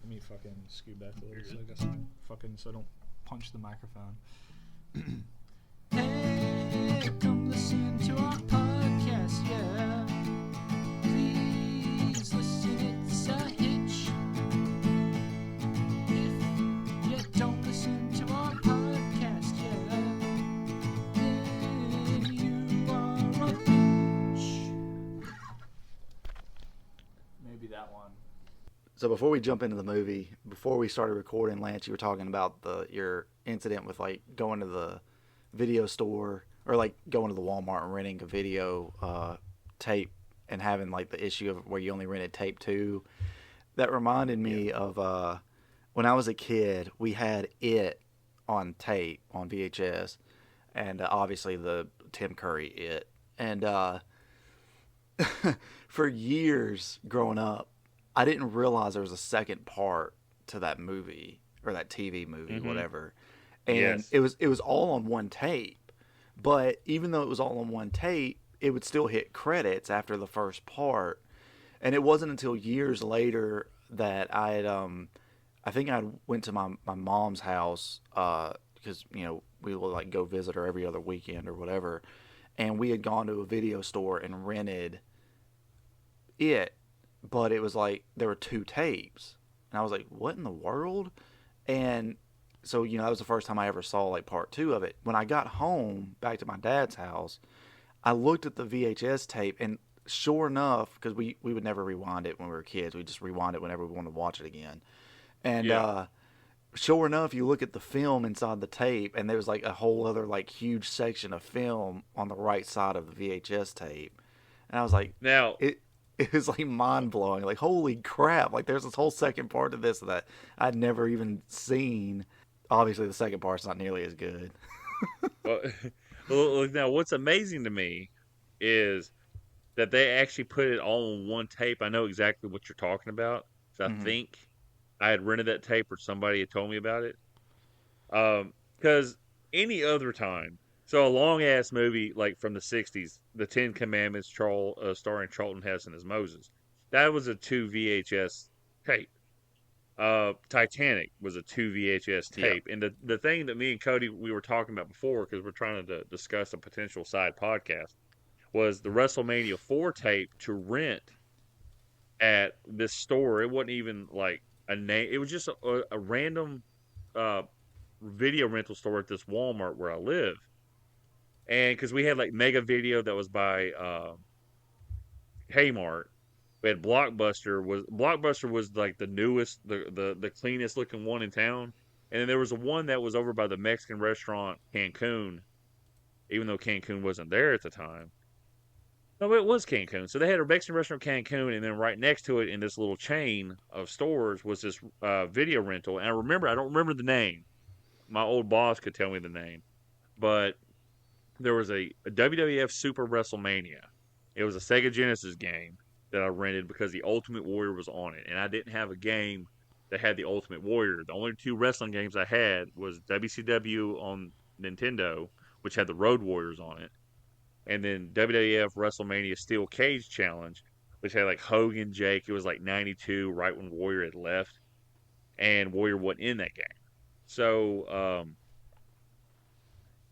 Let me fucking scoot back a little so I don't punch the microphone. Hey, come listen to our podcast, yeah. Please listen, it's a hitch. If you don't listen to our podcast, yeah, then you are a bitch. Maybe that one. So before we jump into the movie, before we started recording, Lance, you were talking about your incident with like going to the video store or like going to the Walmart and renting a video tape and having like the issue of where you only rented tape 2. That reminded me of when I was a kid, we had It on tape on VHS, and obviously the Tim Curry It, and for years growing up, I didn't realize there was a second part to that movie or that TV movie, whatever. And it was all on one tape. But even though it was all on one tape, it would still hit credits after the first part. And it wasn't until years later that I had, I think I went to my mom's house, because, you know, we would like go visit her every other weekend or whatever. And we had gone to a video store and rented It. But it was like there were 2 tapes, and I was like, "What in the world?" And so, you know, that was the first time I ever saw like part 2 of it. When I got home back to my dad's house, I looked at the VHS tape, and sure enough, because we would never rewind it when we were kids, we just rewind it whenever we wanted to watch it again. And sure enough, you look at the film inside the tape, and there was like a whole other like huge section of film on the right side of the VHS tape, and I was like, now it was like mind blowing. Like, holy crap! Like, there's this whole second part to this that I'd never even seen. Obviously, the second part's not nearly as good. well, now what's amazing to me is that they actually put it all on one tape. I know exactly what you're talking about. So I think I had rented that tape, or somebody had told me about it. Because any other time. So a long-ass movie, like from the 60s, The 10 Commandments, starring Charlton Heston as Moses. That was a 2 VHS tape. Titanic was a 2 VHS tape. And the thing that me and Cody, we were talking about before, because we're trying to discuss a potential side podcast, was the WrestleMania 4 tape to rent at this store. It wasn't even like a name. It was just a random video rental store at this Walmart where I live. And because we had like Mega Video that was by Kmart, we had Blockbuster was like the newest, the cleanest looking one in town, and then there was a one that was over by the Mexican restaurant Cancun, even though Cancun wasn't there at the time. No, it was Cancun. So they had a Mexican restaurant Cancun, and then right next to it in this little chain of stores was this video rental. And I don't remember the name. My old boss could tell me the name, but there was a WWF Super WrestleMania. It was a Sega Genesis game that I rented because the Ultimate Warrior was on it. And I didn't have a game that had the Ultimate Warrior. The only 2 wrestling games I had was WCW on Nintendo, which had the Road Warriors on it. And then WWF WrestleMania Steel Cage Challenge, which had like Hogan, Jake. It was like 92, right when Warrior had left. And Warrior wasn't in that game. So,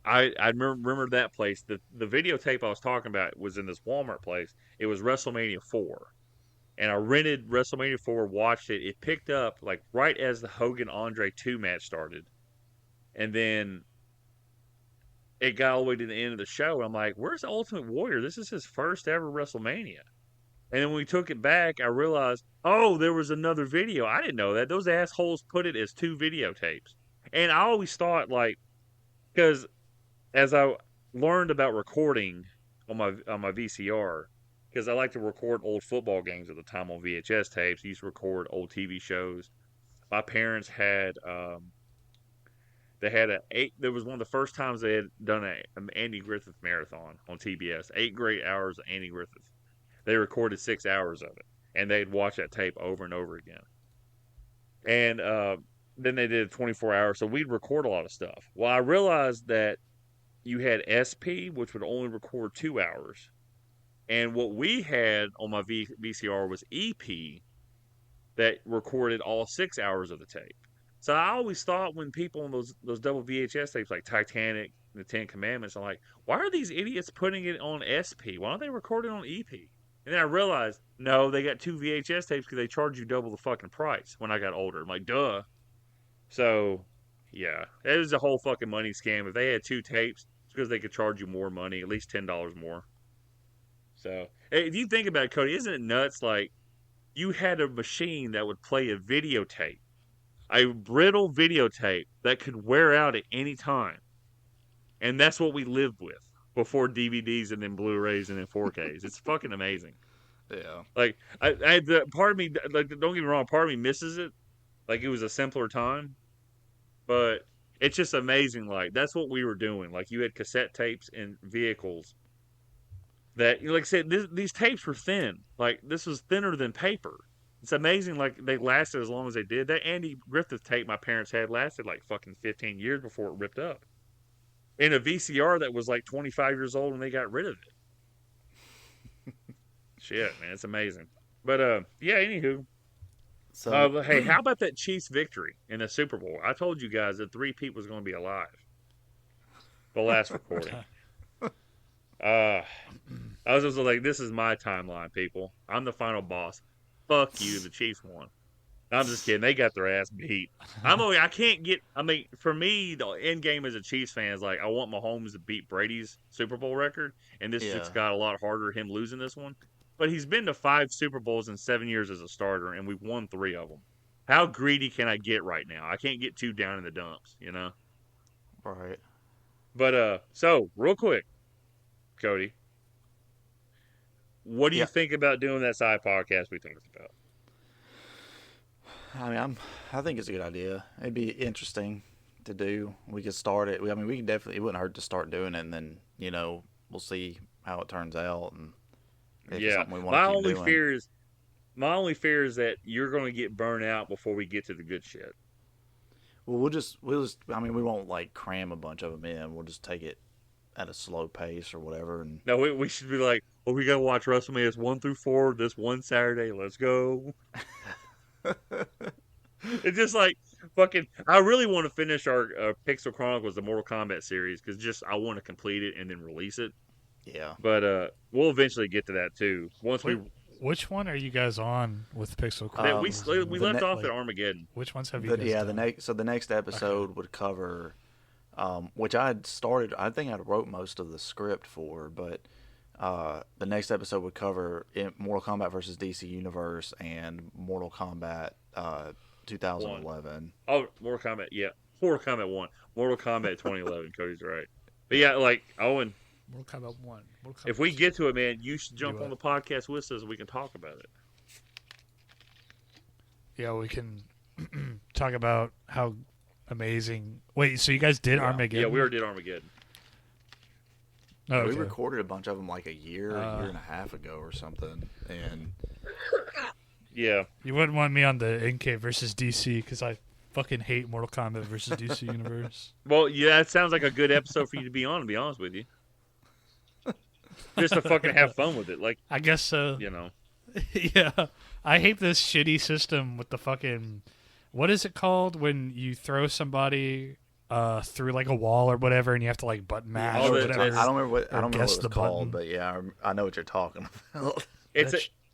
I remember that place. The videotape I was talking about was in this Walmart place. It was WrestleMania 4. And I rented WrestleMania 4, watched it. It picked up like right as the Hogan-Andre 2 match started. And then it got all the way to the end of the show. And I'm like, where's the Ultimate Warrior? This is his first ever WrestleMania. And then when we took it back, I realized, oh, there was another video. I didn't know that. Those assholes put it as 2 videotapes. And I always thought, like, because as I learned about recording on my VCR, because I like to record old football games at the time on VHS tapes. I used to record old TV shows. My parents had there was one of the first times they had done an Andy Griffith marathon on TBS. 8 great hours of Andy Griffith. They recorded 6 hours of it, and they'd watch that tape over and over again. And then they did 24 hours, so we'd record a lot of stuff. Well, I realized that you had SP, which would only record 2 hours. And what we had on my VCR was EP, that recorded all 6 hours of the tape. So I always thought when people on those double VHS tapes like Titanic, the Ten Commandments, I'm like, why are these idiots putting it on SP? Why don't they record it on EP? And then I realized, no, they got 2 VHS tapes because they charge you double the fucking price when I got older. I'm like, duh. So, yeah, it was a whole fucking money scam. If they had 2 tapes, it's because they could charge you more money, at least $10 more. So, if you think about it, Cody, isn't it nuts? Like, you had a machine that would play a videotape, a brittle videotape that could wear out at any time. And that's what we lived with before DVDs and then Blu-rays and then 4Ks. It's fucking amazing. Yeah. Like, part of me, like, don't get me wrong, part of me misses it. Like, it was a simpler time. But it's just amazing. Like, that's what we were doing. Like, you had cassette tapes in vehicles that, like I said, these tapes were thin. Like, this was thinner than paper. It's amazing, like, they lasted as long as they did. That Andy Griffith tape my parents had lasted, like, fucking 15 years before it ripped up. In a VCR that was, like, 25 years old when they got rid of it. Shit, man, it's amazing. But, yeah, anywho. So, Hey, how about that Chiefs victory in the Super Bowl? I told you guys that 3-peat was going to be alive. The last recording. I was just like, this is my timeline, people. I'm the final boss. Fuck you, the Chiefs won. I'm just kidding. They got their ass beat. I can't get. I mean, for me, the end game as a Chiefs fan is like, I want Mahomes to beat Brady's Super Bowl record, and this just got a lot harder. Him losing this one, but he's been to 5 Super Bowls in 7 years as a starter, and we've won 3 of them. How greedy can I get right now? I can't get too down in the dumps, you know. right. But so real quick, Cody, what do you think about doing that side podcast we talked about? I mean, I think it's a good idea. It'd be interesting to do. We could start it. I mean, we can definitely. It wouldn't hurt to start doing it, and then we'll see how it turns out. And if it's something we want to keep doing. My only fear is that you're going to get burnt out before we get to the good shit. Well, we'll just. I mean, we won't like cram a bunch of them in. We'll just take it at a slow pace or whatever. And no, we should be like, well, we got to watch WrestleMania 1 through 4 this one Saturday. Let's go. It's just like fucking. I really want to finish our Pixel Chronicles, the Mortal Kombat series, because I want to complete it and then release it. Yeah. But we'll eventually get to that too. Which one are you guys on with Pixel Chronicles? We left off at Armageddon. Which ones have you guys done? The next episode would cover, which I had started. I think I wrote most of the script for, but the next episode would cover Mortal Kombat versus DC Universe and Mortal Kombat 2011. Oh, Mortal Kombat, yeah. Mortal Kombat 1. Mortal Kombat 2011, Cody's right. But yeah, like, Owen, Mortal Kombat 1. If we get to it, man, you should jump on the podcast with us and we can talk about it. Yeah, we can talk about how amazing... Wait, so you guys did Armageddon? Yeah, we already did Armageddon. Oh, okay. We recorded a bunch of them like a year and a half ago or something, and yeah, you wouldn't want me on the NK versus DC because I fucking hate Mortal Kombat versus DC Universe. Well, yeah, that sounds like a good episode for you to be on. To be honest with you, just to fucking have fun with it. Like, I guess so. You know, yeah, I hate this shitty system with the fucking. What is it called when you throw somebody through like a wall or whatever, and you have to like button mash or whatever? I don't remember what it's called, but yeah, I know what you're talking about.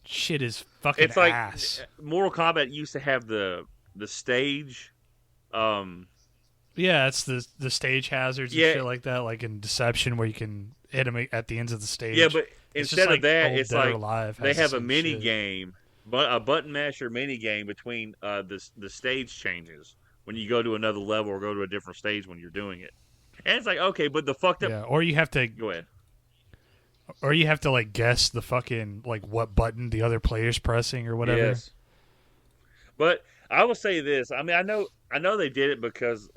Shit is fucking it's like, ass. Mortal Kombat used to have the stage. Yeah, it's the stage hazards and shit like that, like in Deception, where you can hit them at the ends of the stage. Yeah, but instead of that, it's like they have a mini shit. game, but a button masher mini game between the stage changes when you go to another level or go to a different stage when you're doing it. And it's like, okay, but the fucked up. Yeah, or you have to go ahead. Or you have to like guess the fucking like what button the other player's pressing or whatever. Yes. But I will say this. I mean, I know they did it because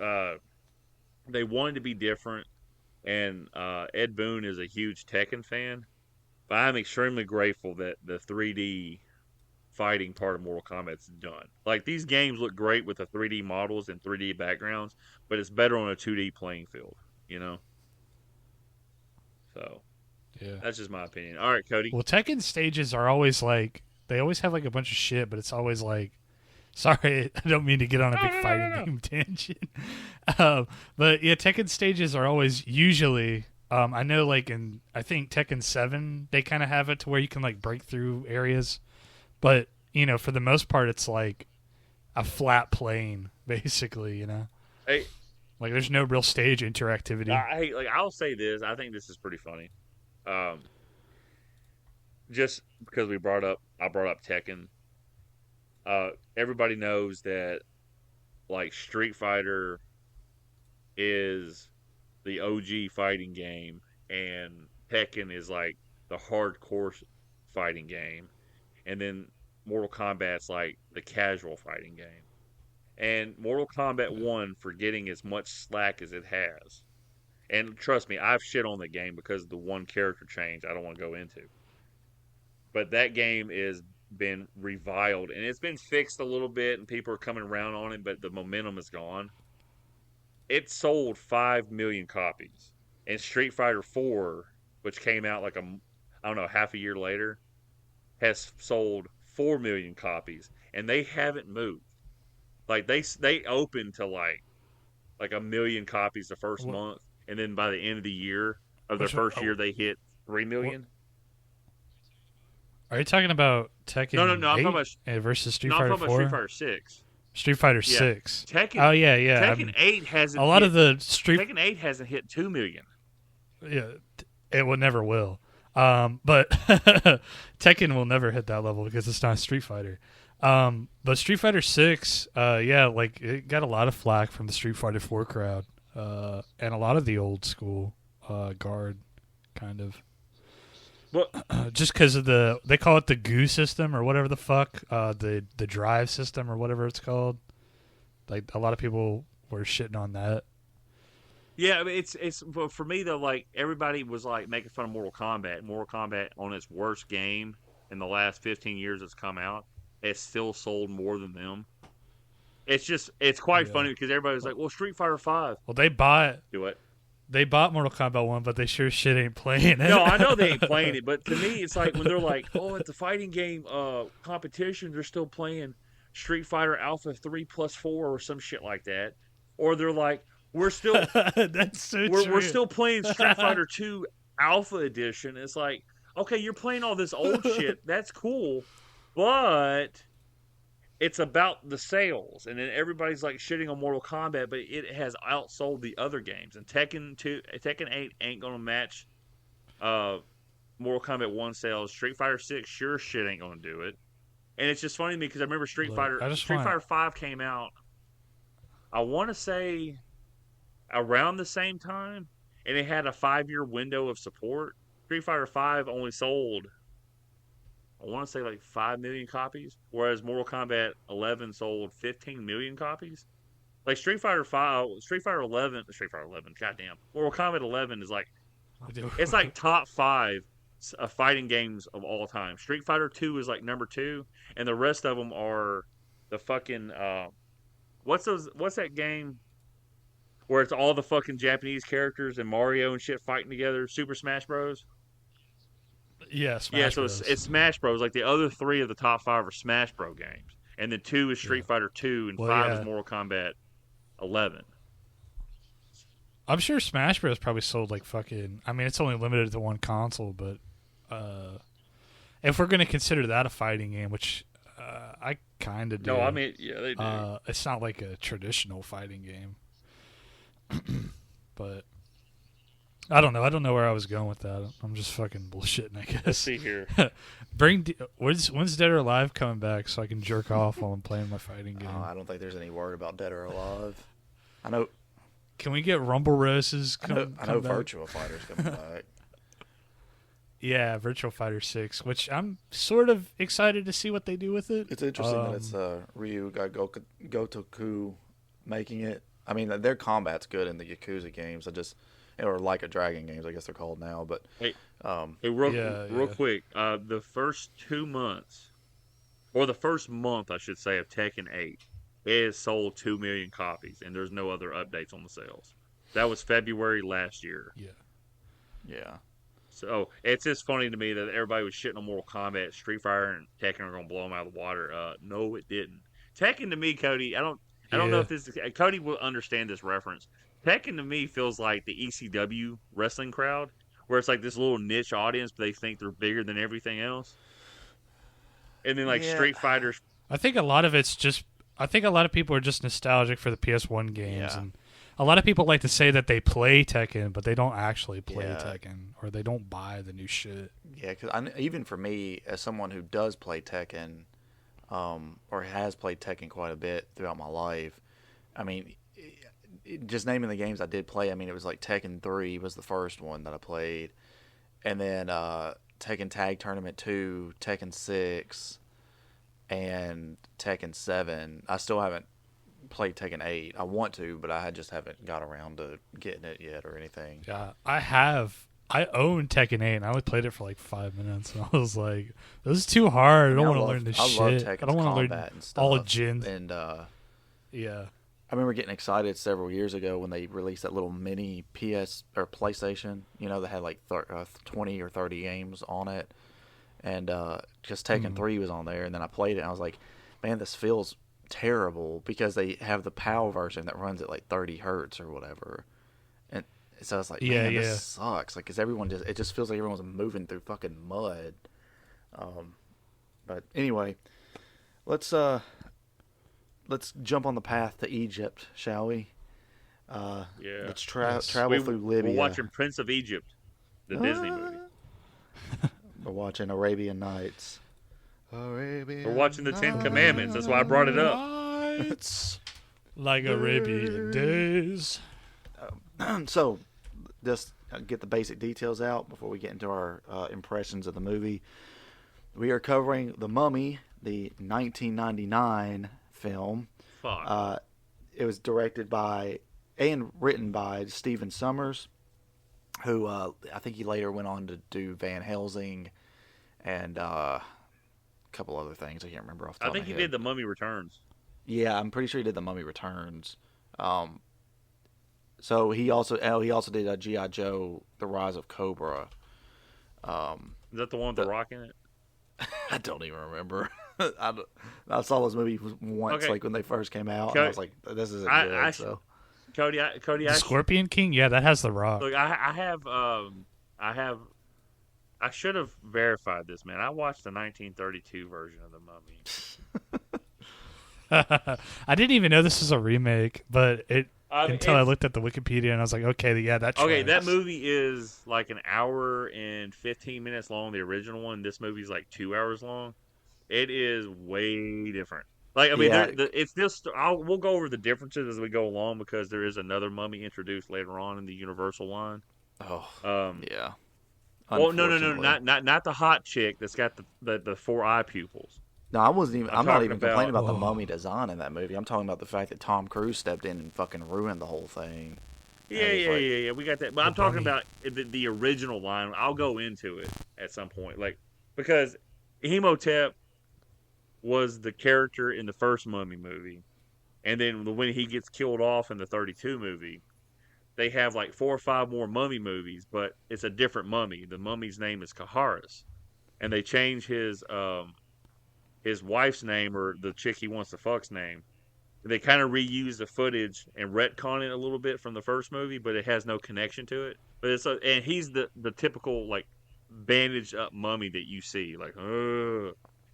they wanted to be different, and Ed Boon is a huge Tekken fan. But I'm extremely grateful that the 3D fighting part of Mortal Kombat's done. Like, these games look great with the 3D models and 3D backgrounds, but it's better on a 2D playing field, you know? So, yeah, that's just my opinion. All right, Cody. Well, Tekken stages are always like, they always have like a bunch of shit, but it's always like Sorry, I don't mean to get on a big fighting game tangent. But yeah, Tekken stages are always usually. I know, like I think Tekken 7, they kind of have it to where you can like break through areas, but for the most part, it's like a flat plane, basically. Hey, like there's no real stage interactivity. I'll say this. I think this is pretty funny. Just because I brought up Tekken. Everybody knows that like Street Fighter is the OG fighting game, and Tekken is like the hardcore fighting game, and then Mortal Kombat's like the casual fighting game. And Mortal Kombat 1 for getting as much slack as it has. And trust me, I've shit on the game because of the one character change I don't want to go into. But that game is been reviled, and it's been fixed a little bit, and people are coming around on it, but the momentum is gone. It sold 5 million copies, and Street Fighter 4, which came out like half a year later, has sold 4 million copies, and they haven't moved. Like they opened to like 1 million copies the first month, and then by the end of the year of their first year, they hit 3 million. Are you talking about Tekken? No. I'm talking about versus Street Fighter 4? I'm talking about Street Fighter 6. Street Fighter 6. Tekken. Oh yeah. Tekken 8 hasn't. A lot of the Tekken 8 hasn't hit 2 million. Yeah, it never will. But Tekken will never hit that level because it's not Street Fighter. But Street Fighter 6, like it got a lot of flack from the Street Fighter 4 crowd, and a lot of the old school guard, kind of. Well, just because of they call it the goo system or whatever the fuck, the drive system or whatever it's called. Like a lot of people were shitting on that. Yeah, I mean, it's for me though. Like everybody was like making fun of Mortal Kombat. Mortal Kombat on its worst game in the last 15 years it's come out, it's still sold more than them. It's quite funny because everybody was like, "Well, Street Fighter 5." Well, they bought. Do what? They bought Mortal Kombat 1, but they sure shit ain't playing it. No, I know they ain't playing it, but to me, it's like when they're like, "Oh, at the fighting game competition, they're still playing Street Fighter Alpha 3+4 or some shit like that," or they're like, "We're still that's so we're still playing Street Fighter 2 Alpha Edition." It's like, okay, you're playing all this old shit. That's cool, but it's about the sales, and then everybody's like shitting on Mortal Kombat, but it has outsold the other games. And Tekken 8 ain't gonna match Mortal Kombat 1 sales. Street Fighter 6 sure shit ain't gonna do it. And it's just funny to me because I remember Street Fighter 5 came out. I want to say around the same time, and it had a 5-year window of support. Street Fighter 5 only sold, I want to say like 5 million copies, whereas Mortal Kombat 11 sold 15 million copies. Like Street Fighter 11, goddamn. Mortal Kombat 11 is like, it's like top 5 fighting games of all time. Street Fighter 2 is like number 2, and the rest of them are the fucking, what's that game where it's all the fucking Japanese characters and Mario and shit fighting together? Super Smash Bros. Yeah, Smash Bros. So it's Smash Bros. Like the other 3 of the top 5 are Smash Bros. Games, and then 2 is Street Fighter 2, and 5 is Mortal Kombat 11. I'm sure Smash Bros. Probably sold like fucking. I mean, it's only limited to one console, but if we're gonna consider that a fighting game, which I kind of do. No, I mean, yeah, they do. It's not like a traditional fighting game, but. I don't know. I don't know where I was going with that. I'm just fucking bullshitting, I guess. Let's see here. When's Dead or Alive coming back so I can jerk off while I'm playing my fighting game? I don't think there's any word about Dead or Alive. I know. Can we get Rumble Roses? I know Virtua Fighter's coming back. Yeah, Virtua Fighter 6, which I'm sort of excited to see what they do with it. It's interesting that it's Ryu got Gotoku making it. I mean, their combat's good in the Yakuza games. Or Like a Dragon games, I guess they're called now. But real quick, the first 2 months, or the first month, I should say, of Tekken 8, it has sold 2 million copies, and there's no other updates on the sales. That was February last year. Yeah. So it's just funny to me that everybody was shitting on Mortal Kombat, Street Fighter, and Tekken are going to blow them out of the water. No, it didn't. Tekken to me, Cody, I don't know if this is, Cody will understand this reference. Tekken to me feels like the ECW wrestling crowd, where it's like this little niche audience, but they think they're bigger than everything else. And then like Street Fighters. I think a lot of it's just. I think a lot of people are just nostalgic for the PS1 games, and a lot of people like to say that they play Tekken, but they don't actually play Tekken, or they don't buy the new shit. Yeah, because even for me, as someone who does play Tekken, or has played Tekken quite a bit throughout my life, I mean, just naming the games I did play, I mean, it was like Tekken 3 was the first one that I played, and then Tekken Tag Tournament 2, Tekken 6, and Tekken 7. I still haven't played Tekken 8. I want to, but I just haven't got around to getting it yet or anything. Yeah, I own Tekken 8, and I only played it for like 5 minutes, and I was like, "This is too hard. I don't want to learn this shit. I love Tekken's I don't want to learn and stuff. all Jin." And yeah, I remember getting excited several years ago when they released that little mini PS or PlayStation. You know, that had like 20 or 30 games on it, and just Tekken 3 was on there. And then I played it, and I was like, "Man, this feels terrible," because they have the PAL version that runs at like 30 hertz or whatever. And so I was like, "Man, this sucks." Like, because it just feels like everyone's moving through fucking mud. But anyway, let's jump on the path to Egypt, shall we? Let's travel through Libya. We're watching Prince of Egypt, the Disney movie. We're watching Arabian Nights. We're watching the Ten Commandments. That's why I brought it up. Nights, like Arabian days. So, just get the basic details out before we get into our impressions of the movie. We are covering The Mummy, the 1999 film. Fuck. It was directed by and written by Stephen Sommers, who I think he later went on to do Van Helsing and a couple other things I can't remember off the top of my head. I think he did The Mummy Returns. Yeah, I'm pretty sure he did The Mummy Returns. So he also did G.I. Joe: The Rise of Cobra. Is that the one with The Rock in it? I don't even remember. I saw those movies once, like when they first came out, and I was like, "This isn't good." Cody, the Scorpion King, yeah, that has The Rock. Look, I should have verified this, man. I watched the 1932 version of The Mummy. I didn't even know this was a remake, but until I looked at the Wikipedia and I was like, okay, yeah, that's okay. That movie is like an hour and 15 minutes long. The original one. This movie's like 2 hours long. It is way different. Like, I mean, it's just. We'll go over the differences as we go along because there is another mummy introduced later on in the Universal line. Oh, yeah. Well, no, not the hot chick that's got the 4 eye pupils. No, I wasn't even. I'm not even complaining about the mummy design in that movie. I'm talking about the fact that Tom Cruise stepped in and fucking ruined the whole thing. Yeah. We got that. But I'm talking about the original line. I'll go into it at some point, like because Imhotep was the character in the first Mummy movie, and then when he gets killed off in the 32 movie, they have like 4 or 5 more Mummy movies, but it's a different mummy. The mummy's name is Kaharis, and they change his wife's name or the chick he wants to fuck's name. They kind of reuse the footage and retcon it a little bit from the first movie, but it has no connection to it. But and he's the typical like bandaged up mummy that you see. Like,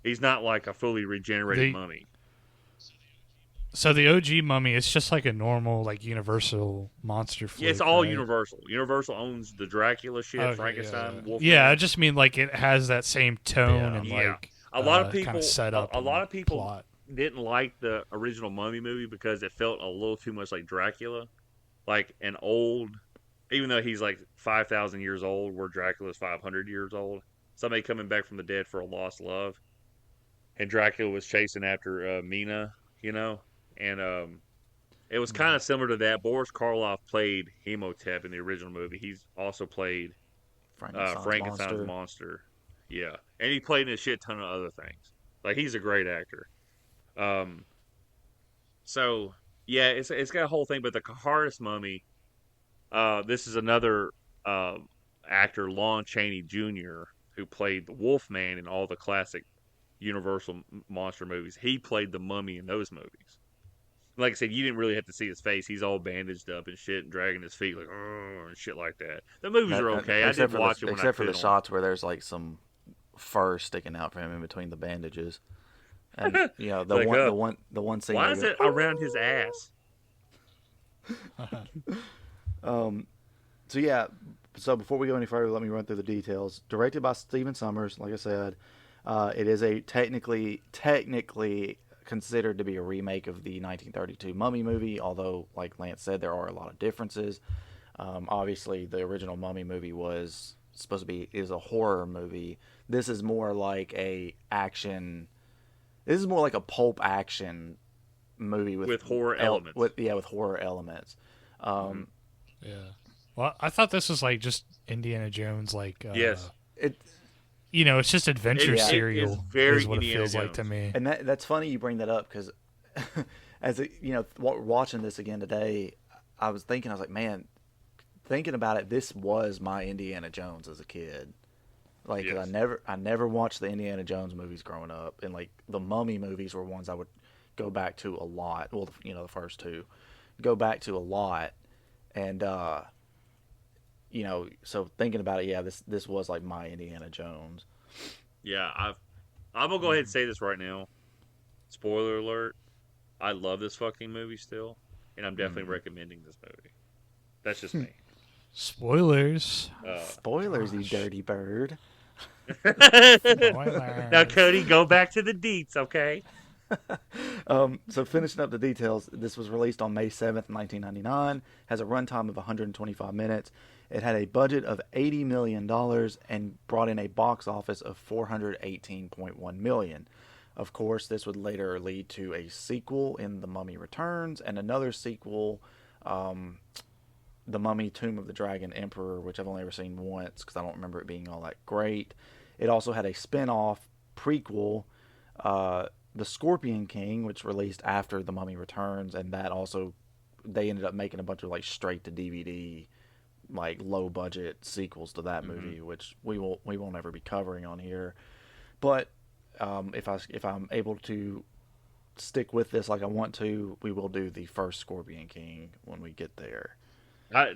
he's not like a fully regenerated mummy. So the OG Mummy, it's just like a normal like Universal monster flick. Yeah, it's all right? Universal. Universal owns the Dracula shit, Frankenstein, Wolfman. Yeah, I just mean like it has that same tone and like a lot of people set up. A lot of people plot. Didn't like the original Mummy movie because it felt a little too much like Dracula, like an old. Even though he's like 5,000 years old, where Dracula's 500 years old. Somebody coming back from the dead for a lost love, and Dracula was chasing after Mina, you know. And it was kind of similar to that. Boris Karloff played Imhotep in the original movie. He's also played Frankenstein's monster. Yeah. And he played in a shit ton of other things. Like, he's a great actor. So, yeah, it's got a whole thing. But the Kaharis mummy, this is another actor, Lon Chaney Jr., who played the Wolfman in all the classic Universal monster movies. He played the mummy in those movies. Like I said, you didn't really have to see his face. He's all bandaged up and shit, and dragging his feet like and shit like that. The movies are okay. I did watch it when I except for the could shots where there's like some fur sticking out from him in between the bandages. And the Like, one scene. Why is it around his ass? So before we go any further, let me run through the details. Directed by Stephen Sommers, like I said, it is a technically considered to be a remake of the 1932 Mummy movie, although, like Lance said, there are a lot of differences. Obviously, the original Mummy movie was supposed to be a horror movie. This is more like a action. This is more like a pulp action movie with horror elements. With horror elements. Yeah. Well, I thought this was like just Indiana Jones, like yes. It's just adventure serial. It is very is what Indiana it feels Jones. like to me. And that's funny you bring that up because, watching this again today, I was like, man, thinking about it, this was my Indiana Jones as a kid. Like, yes. I never watched the Indiana Jones movies growing up, and like the Mummy movies were ones I would go back to a lot. Well, the first two, go back to a lot, and so thinking about it, yeah, this was like my Indiana Jones. Yeah, I'm gonna go ahead and say this right now. Spoiler alert: I love this fucking movie still, and I'm definitely recommending this movie. That's just me. Spoilers. Spoilers, you dirty bird. Spoilers. Now, Cody, go back to the deets, okay? So finishing up the details, this was released on May 7th, 1999, has a runtime of 125 minutes. It had a budget of $80 million and brought in a box office of $418.1 million. Of course, this would later lead to a sequel in The Mummy Returns and another sequel, The Mummy, Tomb of the Dragon Emperor, which I've only ever seen once because I don't remember it being all that great. It also had a spin-off prequel, The Scorpion King, which released after The Mummy Returns, and that also, they ended up making a bunch of like straight-to-DVD, like low-budget sequels to that movie, which we won't ever be covering on here. But if I'm able to stick with this like I want to, we will do the first Scorpion King when we get there. To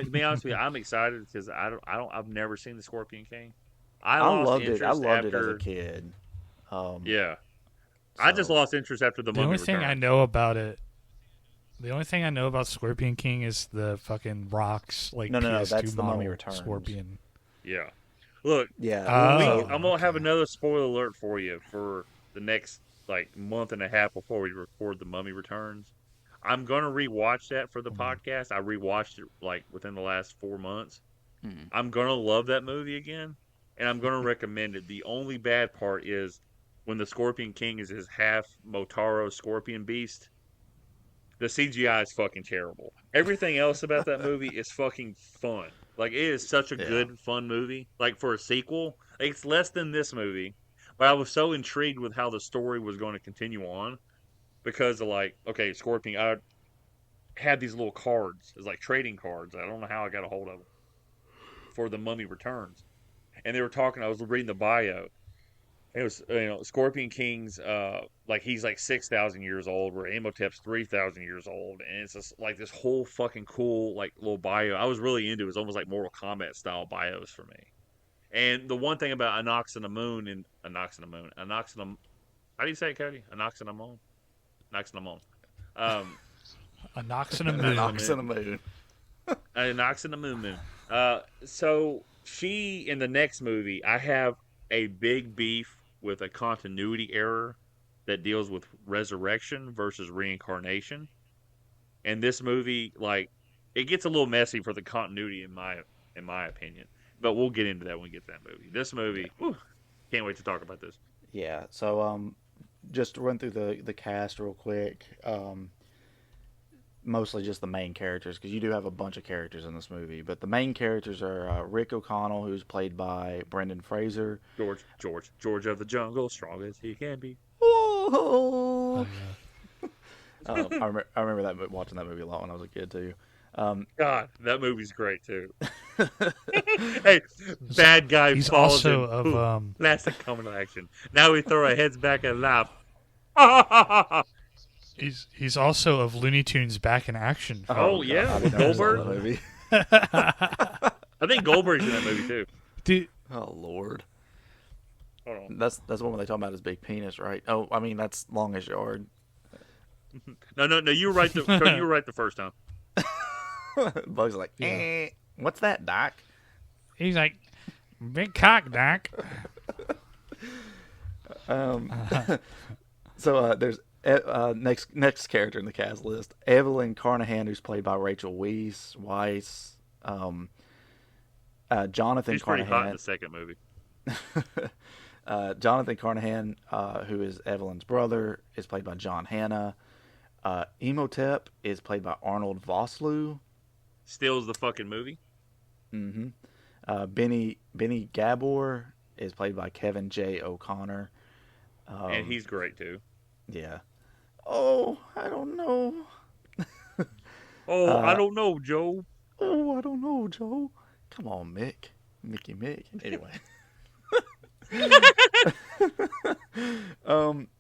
be honest with you, I'm excited because I've never seen the Scorpion King. I loved it. I loved it as a kid. Yeah, so. I just lost interest after the Mummy only Returns. thing I know about it. The only thing I know about Scorpion King is the fucking rocks, like no, PS2 that's the Mummy model Returns. Scorpion. Yeah, look, I'm gonna have another spoiler alert for you for the next like month and a half before we record the Mummy Returns. I'm gonna rewatch that for the podcast. I rewatched it like within the last 4 months. I'm gonna love that movie again, and I'm gonna recommend it. The only bad part is when the Scorpion King is his half Motaro scorpion beast. The CGI is fucking terrible. Everything else about that movie is fucking fun. Like, it is such a good, fun movie. Like, for a sequel, it's less than this movie. But I was so intrigued with how the story was going to continue on. Because of, like, okay, Scorpion, I had these little cards. It's like trading cards. I don't know how I got a hold of them. For The Mummy Returns. And they were talking, I was reading the bio. It was, Scorpion King's, like, he's like 6,000 years old, where Imhotep's 3,000 years old. And it's just like this whole fucking cool, like, little bio. I was really into it. It was almost like Mortal Kombat style bios for me. And the one thing about Anox and the Moon, how do you say it, Cody? Anox and the Moon? Anox and the Moon. A Nox and a Moon. Anox and the Moon. Anox and the Moon. So she, in the next movie, I have a big beef with a continuity error that deals with resurrection versus reincarnation. And this movie, like, it gets a little messy for the continuity in my opinion. But we'll get into that when we get to that movie. This movie, can't wait to talk about this. Yeah, so just to run through the cast real quick. Mostly just the main characters, because you do have a bunch of characters in this movie. But the main characters are Rick O'Connell, who's played by Brendan Fraser. George of the Jungle, strong as he can be. Oh, I remember watching that movie a lot when I was a kid too. God, that movie's great too. Hey, bad guy He's falls also in. of Boom. That's a coming action. Now we throw our heads back and laugh. he's also of Looney Tunes Back in Action. Oh, God, yeah, I with didn't know Goldberg? that movie. I think Goldberg's in that movie too. Dude, Oh Lord. Hold on. That's one where they talk about his big penis, right? Oh, I mean that's Longest Yard. No. You were right. You were right the first time. Bug's like, what's that, Doc? he's like, big cock, Doc. So there's next character in the cast list, Evelyn Carnahan, who's played by Rachel Weisz. Jonathan She's pretty hot in Carnahan. the second movie. Jonathan Carnahan, who is Evelyn's brother, is played by John Hannah. Emotep is played by Arnold Vosloo. Steals the fucking movie. Benny Gabor is played by Kevin J. O'Connor. And he's great too. Yeah. Oh, I don't know. Oh, I don't know, Joe. Oh, I don't know, Joe. Come on, Mick. Mickey Mick. Anyway.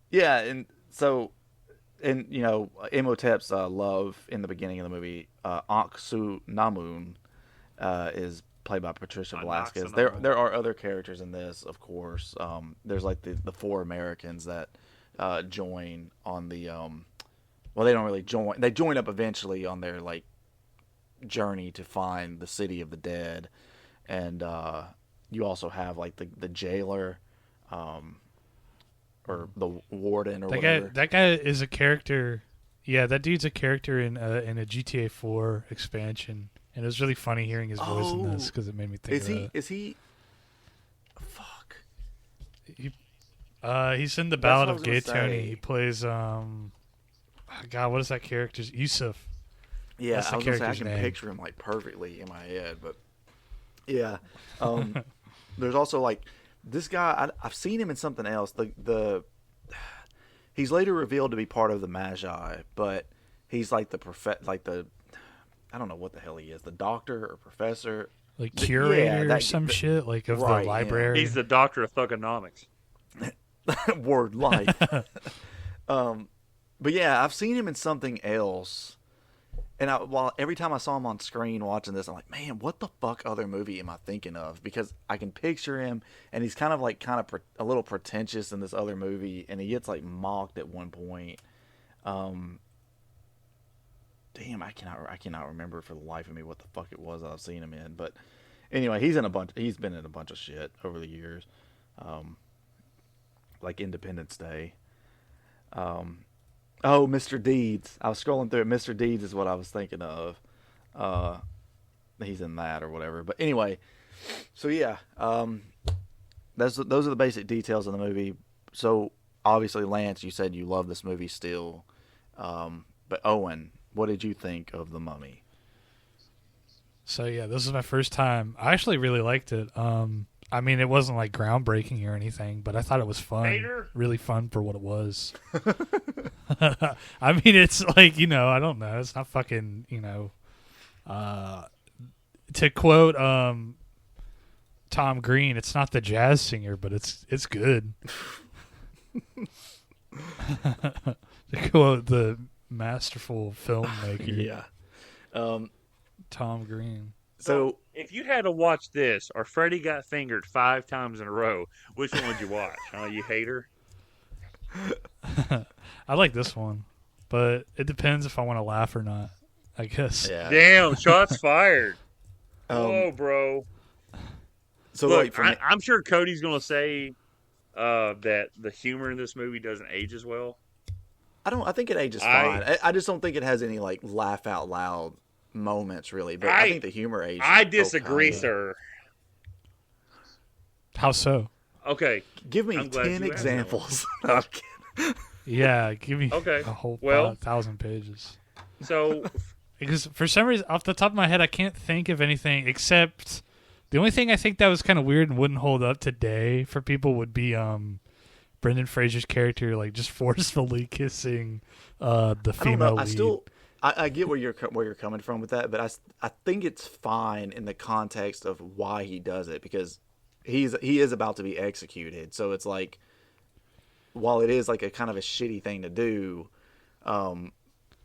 Yeah, and so, and you know, Imhotep's love in the beginning of the movie, Anksu Namun, is played by Patricia Velasquez. There are other characters in this, of course. There's like the four Americans that join on the well, they don't really join. They join up eventually on their like journey to find the city of the dead, and you also have like the jailer, or the warden or whatever. That guy is a character. Yeah, that dude's a character in a GTA 4 expansion, and it was really funny hearing his voice in this because it made me think. Is he? Fuck. He's in the Ballad of Gay Say. Tony. He plays God, what is that character's? Yusuf. Yeah, That's the I was gonna say I character's can name. picture him like perfectly in my head, but yeah. There's also like this guy. I've seen him in something else. He's later revealed to be part of the Magi, but he's like the I don't know what the hell he is, the doctor or professor, Like curator or some shit. shit, like of Right, the yeah. library. He's the doctor of thugonomics. Word life. But yeah, I've seen him in something else, and every time I saw him on screen watching this, I'm like, man, what the fuck other movie am I thinking of? Because I can picture him, and he's kind of a little pretentious in this other movie, and he gets like mocked at one point. Damn, I cannot remember for the life of me what the fuck it was I've seen him in. But anyway, he's been in a bunch of shit over the years, like Independence Day. Oh, Mr. Deeds. I was scrolling through it. Mr. Deeds is what I was thinking of. He's in that or whatever. But anyway, so yeah, those are the basic details of the movie. So obviously, Lance, you said you love this movie still. But Owen, what did you think of The Mummy? So yeah, this is my first time. I actually really liked it. I mean, it wasn't like groundbreaking or anything, but I thought it was fun. Hater. Really fun for what it was. I mean, it's like, you know, I don't know. It's not fucking, you know, to quote Tom Green, it's not the jazz singer, but it's good. To quote the masterful filmmaker, Yeah. Tom Green. So If you had to watch this or Freddy Got Fingered 5 times in a row, which one would you watch? You hater. I like this one, but it depends if I want to laugh or not, I guess. yeah. Damn, shots fired. Um, Whoa, bro. So Look, like for me, I'm sure Cody's going to say that the humor in this movie doesn't age as well. I think it ages fine. I just don't think it has any like laugh out loud moments really. But I think the humor ages. I disagree, okay. sir. How so? Okay. Give me I'm glad 10 you asked that examples. No, I'm kidding. Yeah, give me Okay, a whole well- 1,000 pages. So, Because for some reason, off the top of my head, I can't think of anything except the only thing I think that was kind of weird and wouldn't hold up today for people would be Brendan Fraser's character, like just forcefully kissing the I don't female know. lead. I get where you're coming from with that, but I think it's fine in the context of why he does it, because he is about to be executed. So it's like, while it is like a kind of a shitty thing to do,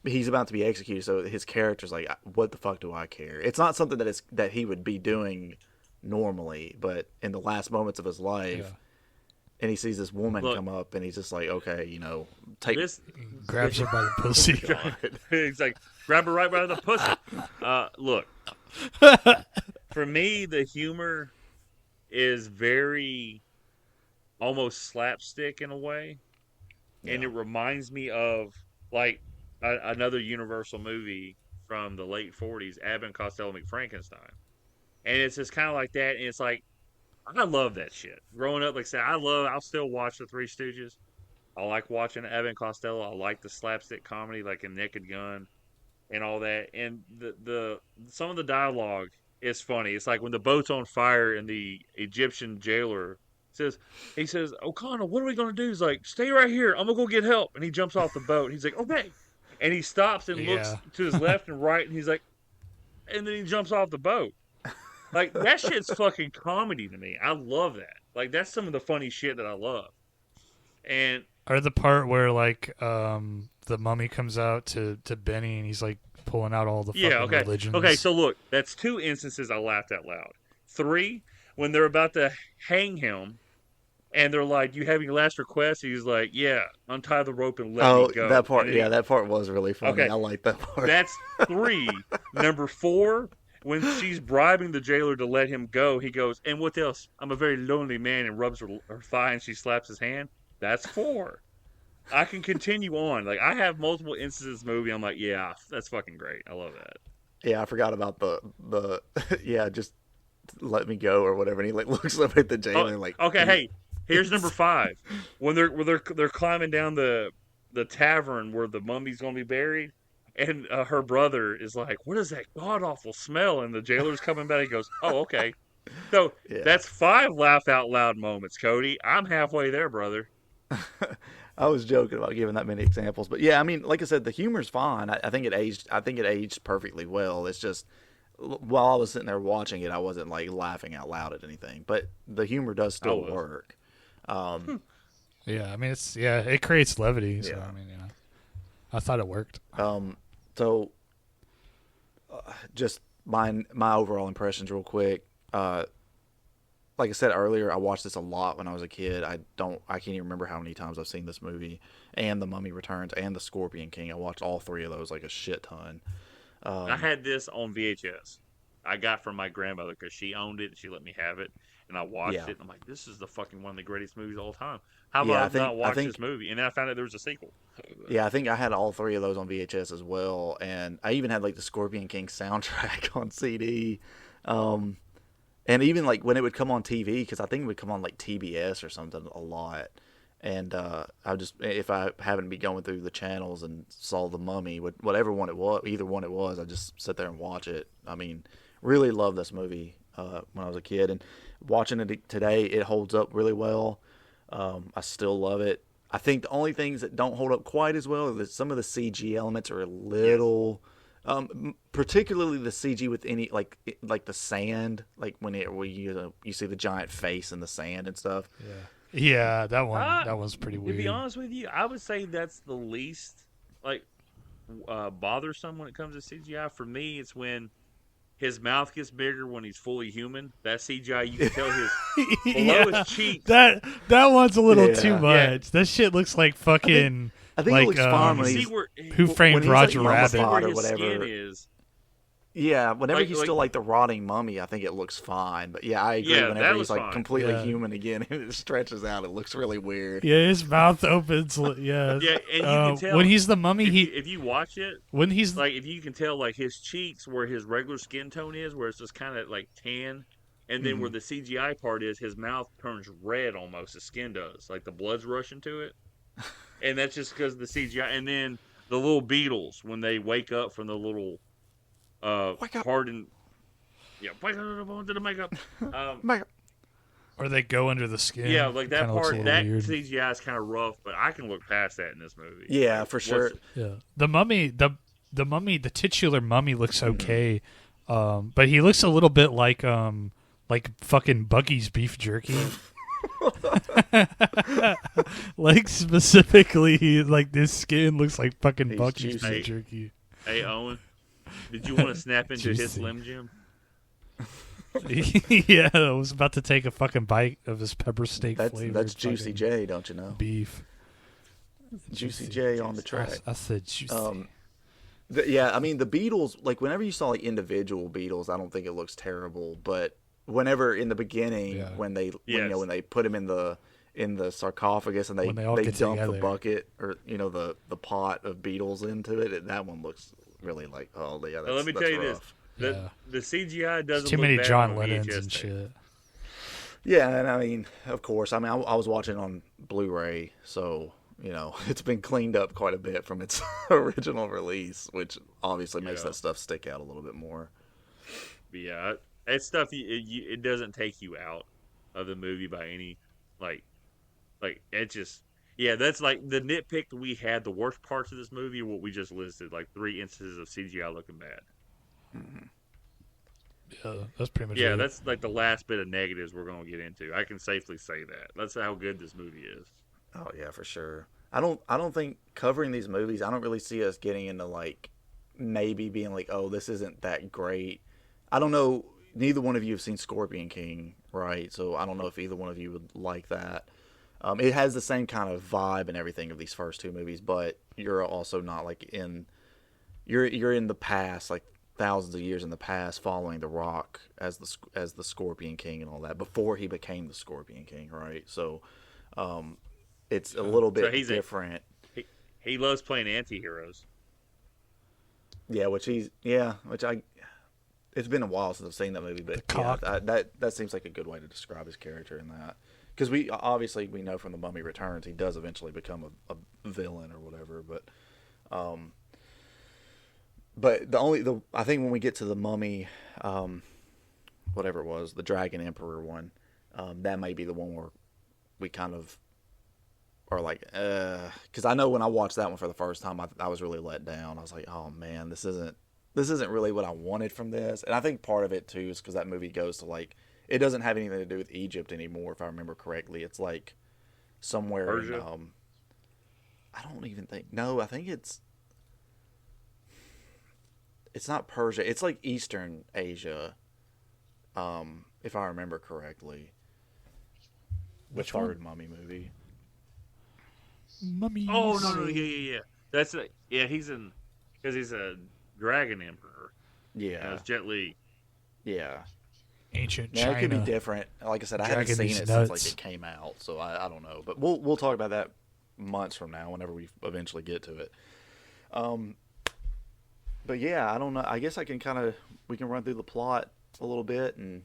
he's about to be executed. So his character's like, what the fuck do I care? It's not something that he would be doing normally, but in the last moments of his life, and he sees this woman come up, and he's just like, okay, take this. Grabs her by the pussy. He's like, grab her right by the pussy. Look, for me, the humor is very almost slapstick in a way, and it reminds me of like another Universal movie from the late '40s, Abbott and Costello McFrankenstein, and it's just kind of like that, and it's like, I love that shit. Growing up, like I said, I'll still watch the Three Stooges. I like watching Abbott and Costello. I like the slapstick comedy, like in Naked Gun and all that. And the some of the dialogue is funny. It's like when the boat's on fire and the Egyptian jailer he says, O'Connell, what are we gonna do? He's like, stay right here. I'm gonna go get help. And he jumps off the boat. And he's like, okay. And he stops and looks to his left and right, and he's like, and then he jumps off the boat. Like, that shit's fucking comedy to me. I love that. Like, that's some of the funny shit that I love. And or the part where like the mummy comes out to Benny, and he's like pulling out all the fucking religions. Okay, so look, that's 2 instances I laughed out loud. 3, when they're about to hang him, and they're like, "You have your last request?" He's like, "Yeah, untie the rope and let me go." That part, that part was really funny. Okay. I like that part. That's 3. Number 4. When she's bribing the jailer to let him go, he goes, and what else? I'm a very lonely man, and rubs her thigh, and she slaps his hand. That's 4. I can continue on. Like, I have multiple instances in this movie. I'm like, yeah, that's fucking great. I love that. Yeah, I forgot about the just let me go or whatever. And he like looks up at the jailer and like, okay, hey, here's number 5. When they're climbing down the tavern where the mummy's gonna be buried. And her brother is like, what is that god-awful smell? And the jailer's coming back. He goes, oh, okay. So that's 5 laugh out loud moments, Cody. I'm halfway there, brother. I was joking about giving that many examples. But, yeah, I mean, like I said, the humor's fine. I think it aged perfectly well. It's just, while I was sitting there watching it, I wasn't, like, laughing out loud at anything. But the humor does still work. Yeah, I mean, it creates levity. So, I mean, I thought it worked. So, just my overall impressions real quick. Like I said earlier, I watched this a lot when I was a kid. I can't even remember how many times I've seen this movie, and The Mummy Returns, and The Scorpion King. I watched all 3 of those like a shit ton. I had this on VHS. I got from my grandmother because she owned it and she let me have it, and I watched it. And I'm like, this is the fucking one of the greatest movies of all time. How about I not watch this movie? And then I found out there was a sequel. Yeah, I think I had all 3 of those on VHS as well, and I even had like the Scorpion King soundtrack on CD. And even like when it would come on TV, because I think it would come on like TBS or something a lot. And I just, if I happened to be going through the channels and saw The Mummy, whatever one it was, either one it was, I just sit there and watch it. I mean, really loved this movie when I was a kid, and watching it today, it holds up really well. I still love it. I think the only things that don't hold up quite as well are that some of the CG elements are a little, particularly the CG with any like the sand, like when you see the giant face in the sand and stuff. Yeah, that one's pretty weird. To be honest with you, I would say that's the least like bothersome when it comes to CGI. For me, it's when his mouth gets bigger when he's fully human. That CGI, you can tell his below his cheeks. That one's a little too much. That shit looks like fucking. I think it looks fine when he's Who Framed Roger Rabbit or whatever. Skin is. Yeah, whenever he's still like the rotting mummy, I think it looks fine. But yeah, I agree. Whenever he's like completely human again, and it stretches out, it looks really weird. Yeah, his mouth opens. Yeah, and you can tell when he's the mummy. If you watch it, when he's like, if you can tell like his cheeks where his regular skin tone is, where it's just kind of like tan, and then where the CGI part is, his mouth turns red almost. His skin does, like the blood's rushing to it, and that's just because of the CGI. And then the little beetles when they wake up from the little. Pardon. Yeah, wake up into the makeup. Or they go under the skin. Yeah, like that part. That weird. CGI is kind of rough, but I can look past that in this movie. Yeah, for sure. Yeah, the mummy. the mummy, the titular mummy looks okay, but he looks a little bit like fucking Buggy's beef jerky. Like specifically, like this skin looks like fucking He's Bucky's juicy. beef jerky. Hey, Owen, did you want to snap into his Juicy. Slim Jim? Yeah, I was about to take a fucking bite of his pepper steak That's flavored Juicy fucking J, don't you know? beef. Juicy J on the track. I said juicy. Yeah, I mean the Beatles. Like whenever you saw like individual Beatles, I don't think it looks terrible. But whenever in the beginning, Yeah. when they Yes. when they put him in the sarcophagus and When they all get dump the together. bucket or the pot of Beatles into it, that one looks really like yeah. That's, Now, let me that's tell you rough. this: Yeah. the CGI doesn't Too look many bad John on a Lennons VHS and tape. shit. Yeah, and I mean, of course, I mean, I was watching on Blu-ray, so it's been cleaned up quite a bit from its original release, which obviously makes Yeah. that stuff stick out a little bit more. But yeah, it's stuff it doesn't take you out of the movie by any like it just that's like the nitpick that we had. The worst parts of this movie are what we just listed, like 3 instances of CGI looking bad. Yeah, that's pretty much Yeah, it. that's like the last bit of negatives we're gonna get into. I can safely say that. That's how good this movie is. Oh yeah, for sure. I don't think covering these movies, I don't really see us getting into like maybe being like, oh, this isn't that great. I don't know. Neither one of you have seen Scorpion King, right? So I don't know if either one of you would like that. It has the same kind of vibe and everything of these first 2 movies, but you're also not like you're in the past, like thousands of years in the past, following The Rock as the Scorpion King and all that before he became the Scorpion King, right? So it's a little bit different. He loves playing anti-heroes. Yeah, it's been a while since I've seen that movie, but cock. that seems like a good way to describe his character in that. Because we know from The Mummy Returns he does eventually become a villain or whatever, but I think when we get to the Mummy, whatever it was, the Dragon Emperor one, that may be the one where we kind of are like, because I know when I watched that one for the first time, I was really let down. I was like, oh man, this isn't really what I wanted from this. And I think part of it too is because that movie goes to like, it doesn't have anything to do with Egypt anymore, if I remember correctly. It's like somewhere Persia? in, I don't even think. No, I think it's not Persia. It's like Eastern Asia, if I remember correctly. Which the one? third Mummy movie. Mummies. Oh no, yeah. That's he's a dragon emperor. Yeah, It's Jet Li. yeah. Ancient Now China. it could be different. Like I said, I haven't Dragon seen is it since like nuts. it came out, so I don't know. But we'll talk about that months from now, whenever we eventually get to it. But yeah, I don't know. I guess we can run through the plot a little bit and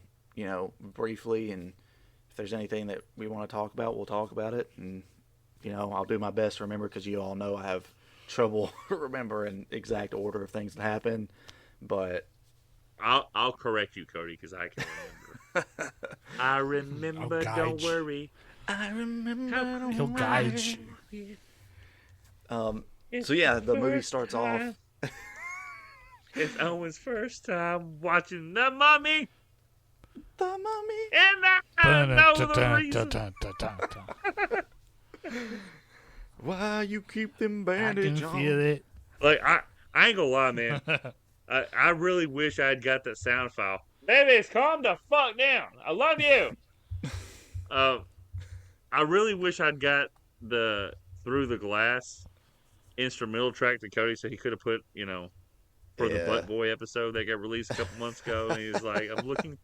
briefly, and if there's anything that we want to talk about, we'll talk about it. And I'll do my best to remember, because you all know I have trouble remembering exact order of things that happen. But I'll correct you, Cody, because I can remember. I remember. guide Don't you. worry. I remember. He'll guide you. So yeah, the movie starts off. It's Owen's first time watching The Mummy, The Mummy. and I know the reason. Why you keep them I can bandage on? feel it. Like I ain't gonna lie, man. I really wish I had got that sound file. Babies, calm the fuck down. I love you. I really wish I'd got the Through the Glass instrumental track to Cody, so he could have put, for the Butt Boy episode that got released a couple months ago, and he's like, I'm looking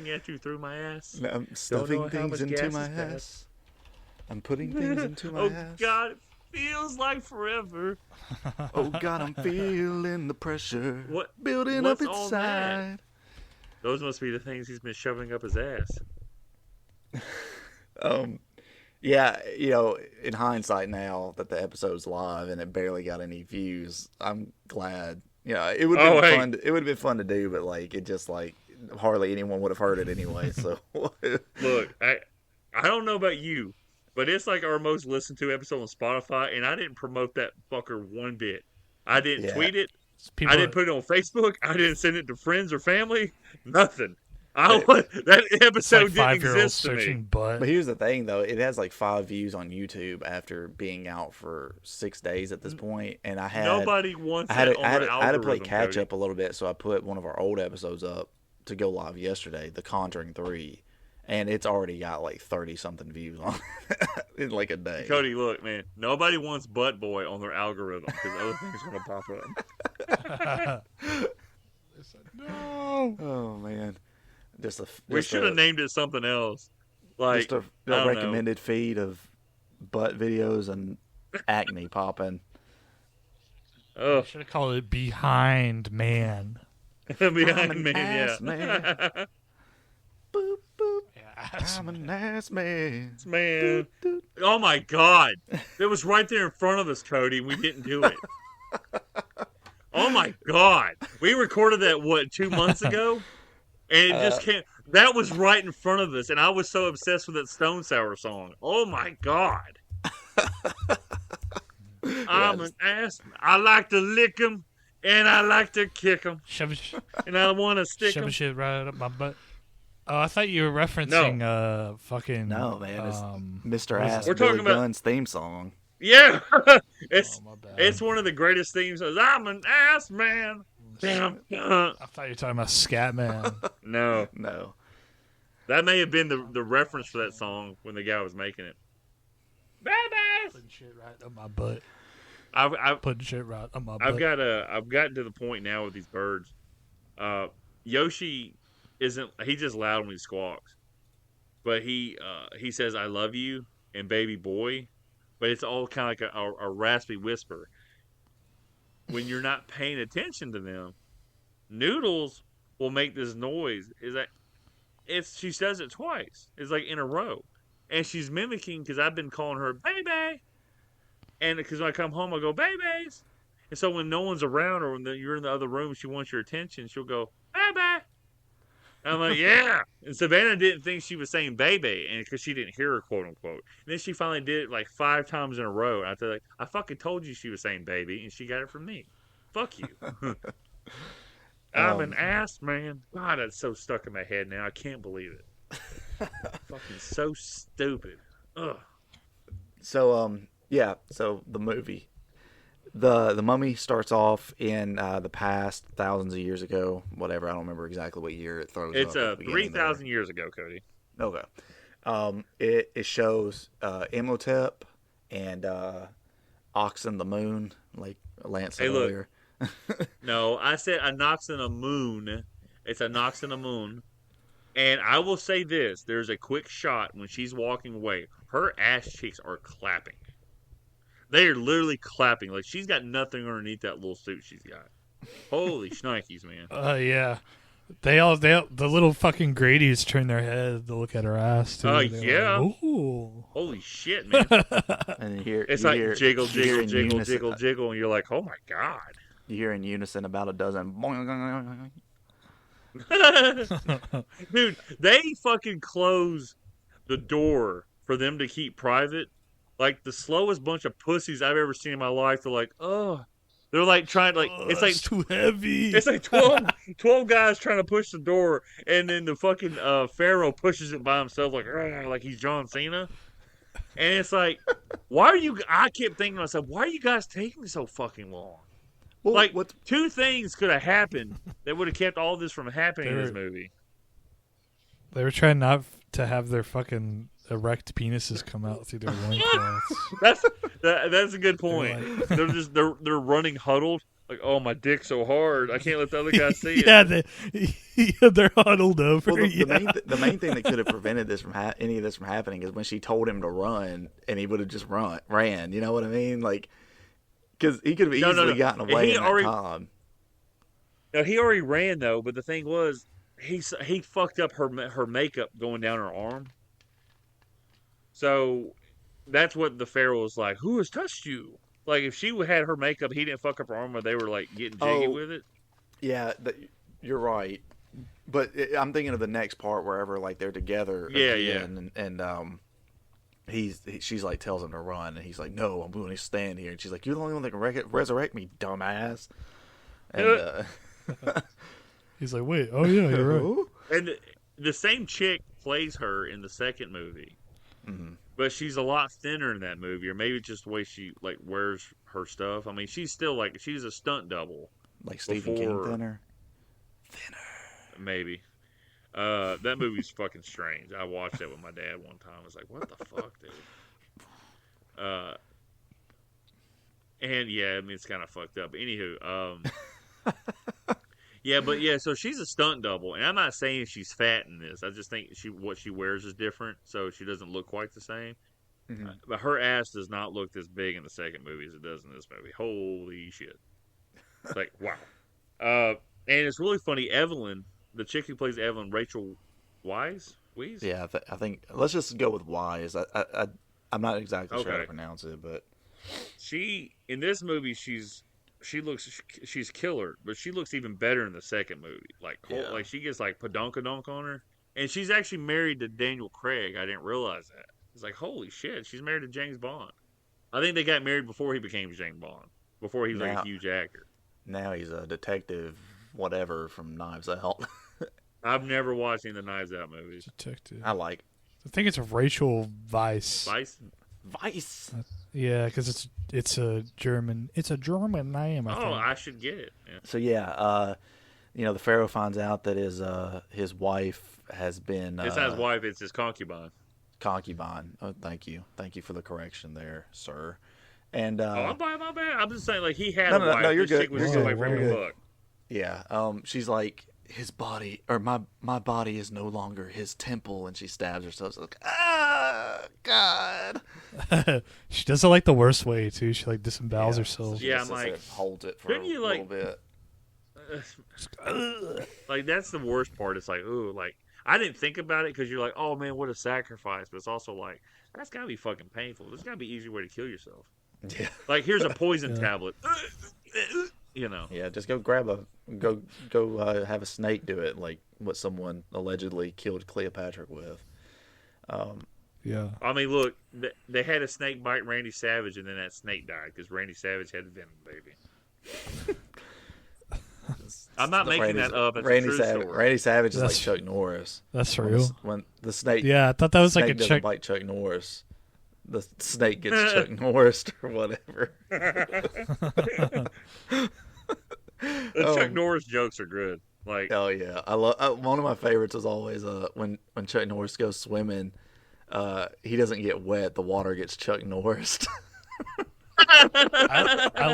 at you through my ass. I'm Don't know stuffing how things much into gas my is passed. ass. I'm putting things into my Oh ass. God, it feels like forever. Oh God, I'm feeling the pressure What- building what's up all that? inside. Those must be the things he's been shoving up his ass. Yeah, in hindsight now that the episode's live and it barely got any views, I'm glad. It would have been fun. It would have been fun to do, but it just hardly anyone would have heard it anyway. So Look, I don't know about you, but it's like our most listened to episode on Spotify, and I didn't promote that fucker one bit. I didn't tweet it. People I didn't put it on Facebook. I didn't send it to friends or family. Nothing. That episode didn't exist to me. Butt. But here's the thing, though. It has like 5 views on YouTube after being out for 6 days at this point, and I had nobody wants. I had to play catch up a little bit, so I put one of our old episodes up to go live yesterday, The Conjuring 3, and it's already got like 30-something views on it in like a day. Cody, look, man. Nobody wants Butt Boy on their algorithm because other things are gonna pop up. No. Oh man. We should have named it something else. Like just a recommended feed of butt videos and acne popping. Oh, Should have called it Behind Man. Behind me, yeah. Man. Boop, boop. Yeah, I'm an ass man. Man. Oh my God. It was right there in front of us, Cody. We didn't do it. Oh my God. We recorded that, 2 months ago? And it just can't. That was right in front of us, and I was so obsessed with that Stone Sour song. Oh my God! I'm an ass. I like to lick 'em, and I like to kick 'em, and I want to stick 'em. Shove shit right up my butt. Oh, I thought you were referencing fucking. No, man, it's Mr. Ass We're Billy talking about Gunn's theme song. Yeah, my bad. it's one of the greatest themes. I'm an ass man. Damn. I thought you were talking about Scatman. No. That may have been the reference for that song when the guy was making it. Babies! Putting shit right up my butt. I've Putting shit right up my butt. I've gotten to the point now with these birds. Yoshi he's just loud when he squawks. But he says I love you and baby boy, but it's all kind of like a raspy whisper. When you're not paying attention to them, Noodles will make this noise. She says it twice. It's like in a row, and she's mimicking because I've been calling her baby, and because when I come home I go babies, and so when no one's around or when you're in the other room, she wants your attention. She'll go baby. I'm like, yeah. And Savannah didn't think she was saying baby, and because she didn't hear her, quote unquote. And then she finally did it like 5 times in a row. And I was like, I fucking told you she was saying baby, and she got it from me. Fuck you. I'm an ass man. God, that's so stuck in my head now. I can't believe it. Fucking so stupid. Ugh. So so the movie. The Mummy starts off in the past, thousands of years ago, whatever. I don't remember exactly what year it throws. It's up 3,000 years ago, Cody. Okay. It shows Imhotep and Oxen the Moon, like Lance said earlier. No, I said a Nox and a moon. It's a Nox and a moon. And I will say this: there's a quick shot when she's walking away. Her ass cheeks are clapping. They are literally clapping. Like, she's got nothing underneath that little suit she's got. Holy shnikes, man. Yeah. The little fucking Grady's turn their head to look at her ass, too. Yeah. Like, ooh. Holy shit, man. And it's like jiggle, jiggle, jiggle, jiggle, jiggle, and you're like, oh my God. You hear in unison about a dozen. Dude, they fucking close the door for them to keep private. Like, the slowest bunch of pussies I've ever seen in my life. They're like, oh. They're like trying to, like, it's like too heavy. It's like 12 guys trying to push the door, and then the fucking Pharaoh pushes it by himself, like he's John Cena. And it's like, I kept thinking to myself, why are you guys taking so fucking long? Well, like, 2 things could have happened that would have kept all this from happening in this movie. They were trying not to have their fucking erect penises come out through their loincloths. That's a good point. They're running huddled. Like, oh, my dick's so hard, I can't let the other guy see it. They're huddled over. Well, the main thing that could have prevented this from any of this from happening is when she told him to run, and he would have just ran. You know what I mean? Like, because he could have easily gotten away in that time. No, he already ran though. But the thing was, he fucked up her makeup going down her arm. So that's what the Pharaoh was like. Who has touched you? Like, if she had her makeup, he didn't fuck up her arm, or they were like getting jiggy with it. Yeah, you're right. But I'm thinking of the next part wherever like they're together. Yeah. And she's like tells him to run, and he's like, no, I'm going to stand here. And she's like, you're the only one that can resurrect me, dumbass. And he's like, wait, oh yeah, you're right. And the same chick plays her in the second movie, but she's a lot thinner in that movie, or maybe just the way she like wears her stuff. I mean, she's still like she's a stunt double, like Stephen King thinner. Maybe. That movie's fucking strange. I watched that with my dad one time. I was like, what the fuck, dude? And yeah, I mean, it's kind of fucked up. Anywho, so she's a stunt double, and I'm not saying she's fat in this. I just think what she wears is different, so she doesn't look quite the same. But her ass does not look this big in the second movie as it does in this movie. Holy shit. It's like, wow. And it's really funny, Evelyn, the chick who plays Evelyn, Rachel Weisz? Yeah, I think let's just go with Wise. I'm not exactly sure how to pronounce it, but she in this movie she's killer, but she looks even better in the second movie. Like she gets like padonkadonk on her, and she's actually married to Daniel Craig. I didn't realize that. It's like, holy shit, she's married to James Bond. I think they got married before he became James Bond, before he was like a huge actor. Now he's a detective, whatever, from Knives Out. I've never watched any of the Knives Out movies. Detective. I think it's Rachel Weisz. Weisz. Yeah, because it's a German name. I should get it. Yeah. So yeah, the Pharaoh finds out that his wife has been. It's not his wife; it's his concubine. Oh, thank you for the correction there, sir. And my bad. I'm just saying, like he had a wife. No, you're good. Was like every book. Yeah. She's like, his body, or my body is no longer his temple, and she stabs herself. So like, God. She does it like the worst way too. She like disembowels herself. Yeah, I'm like, holds it for a little bit. Like that's the worst part. It's like, ooh, like I didn't think about it because you're like, oh man, what a sacrifice. But it's also like that's gotta be fucking painful. There's gotta be an easier way to kill yourself. Yeah. Like here's a poison tablet. Yeah, just go grab have a snake do it, like what someone allegedly killed Cleopatra with. Yeah. I mean, look, they had a snake bite Randy Savage, and then that snake died because Randy Savage had the venom, baby. I'm not making that up. It's a true story. Randy Savage is like Chuck Norris. That's real. When the snake, I thought that was like a Chuck. Bite Chuck Norris. The snake gets Chuck Norris or whatever. The Chuck Norris jokes are good. Like, oh yeah, I love. One of my favorites is always when Chuck Norris goes swimming. He doesn't get wet; the water gets Chuck Norris. I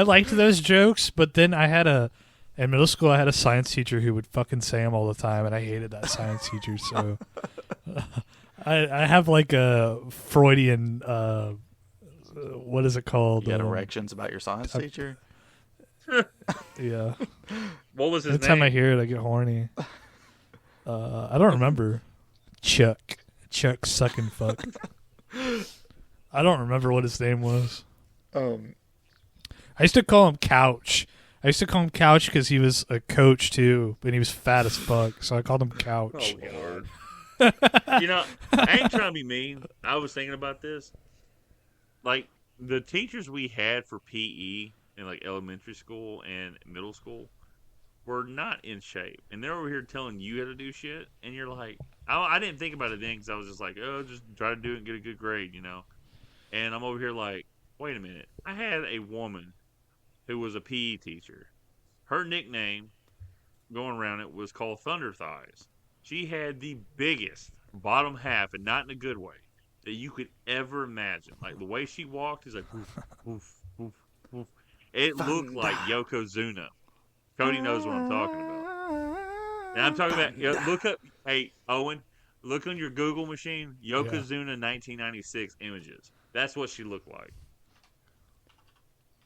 liked those jokes, but then in middle school I had a science teacher who would fucking say them all the time, and I hated that science teacher. So I have like a Freudian. What is it called? You had erections about your science teacher. Yeah. What was his name? Every time I hear it, I get horny. I don't remember. Chuck sucking fuck. I don't remember what his name was. I used to call him Couch. Because he was a coach too, and he was fat as fuck. So I called him Couch. Oh Lord. I ain't trying to be mean. I was thinking about this. Like the teachers we had for PE in like elementary school and middle school were not in shape, and they're over here telling you how to do shit, and you're like, I didn't think about it then because I was just like, oh, just try to do it and get a good grade, And I'm over here like, wait a minute. I had a woman who was a PE teacher. Her nickname going around it was called Thunder Thighs. She had the biggest bottom half, and not in a good way, that you could ever imagine. Like the way she walked is like, woof, woof, woof, woof. It looked like Yokozuna. Cody knows what I'm talking about. And I'm talking about, look up, hey, Owen, look on your Google machine, Yokozuna 1996 images. That's what she looked like.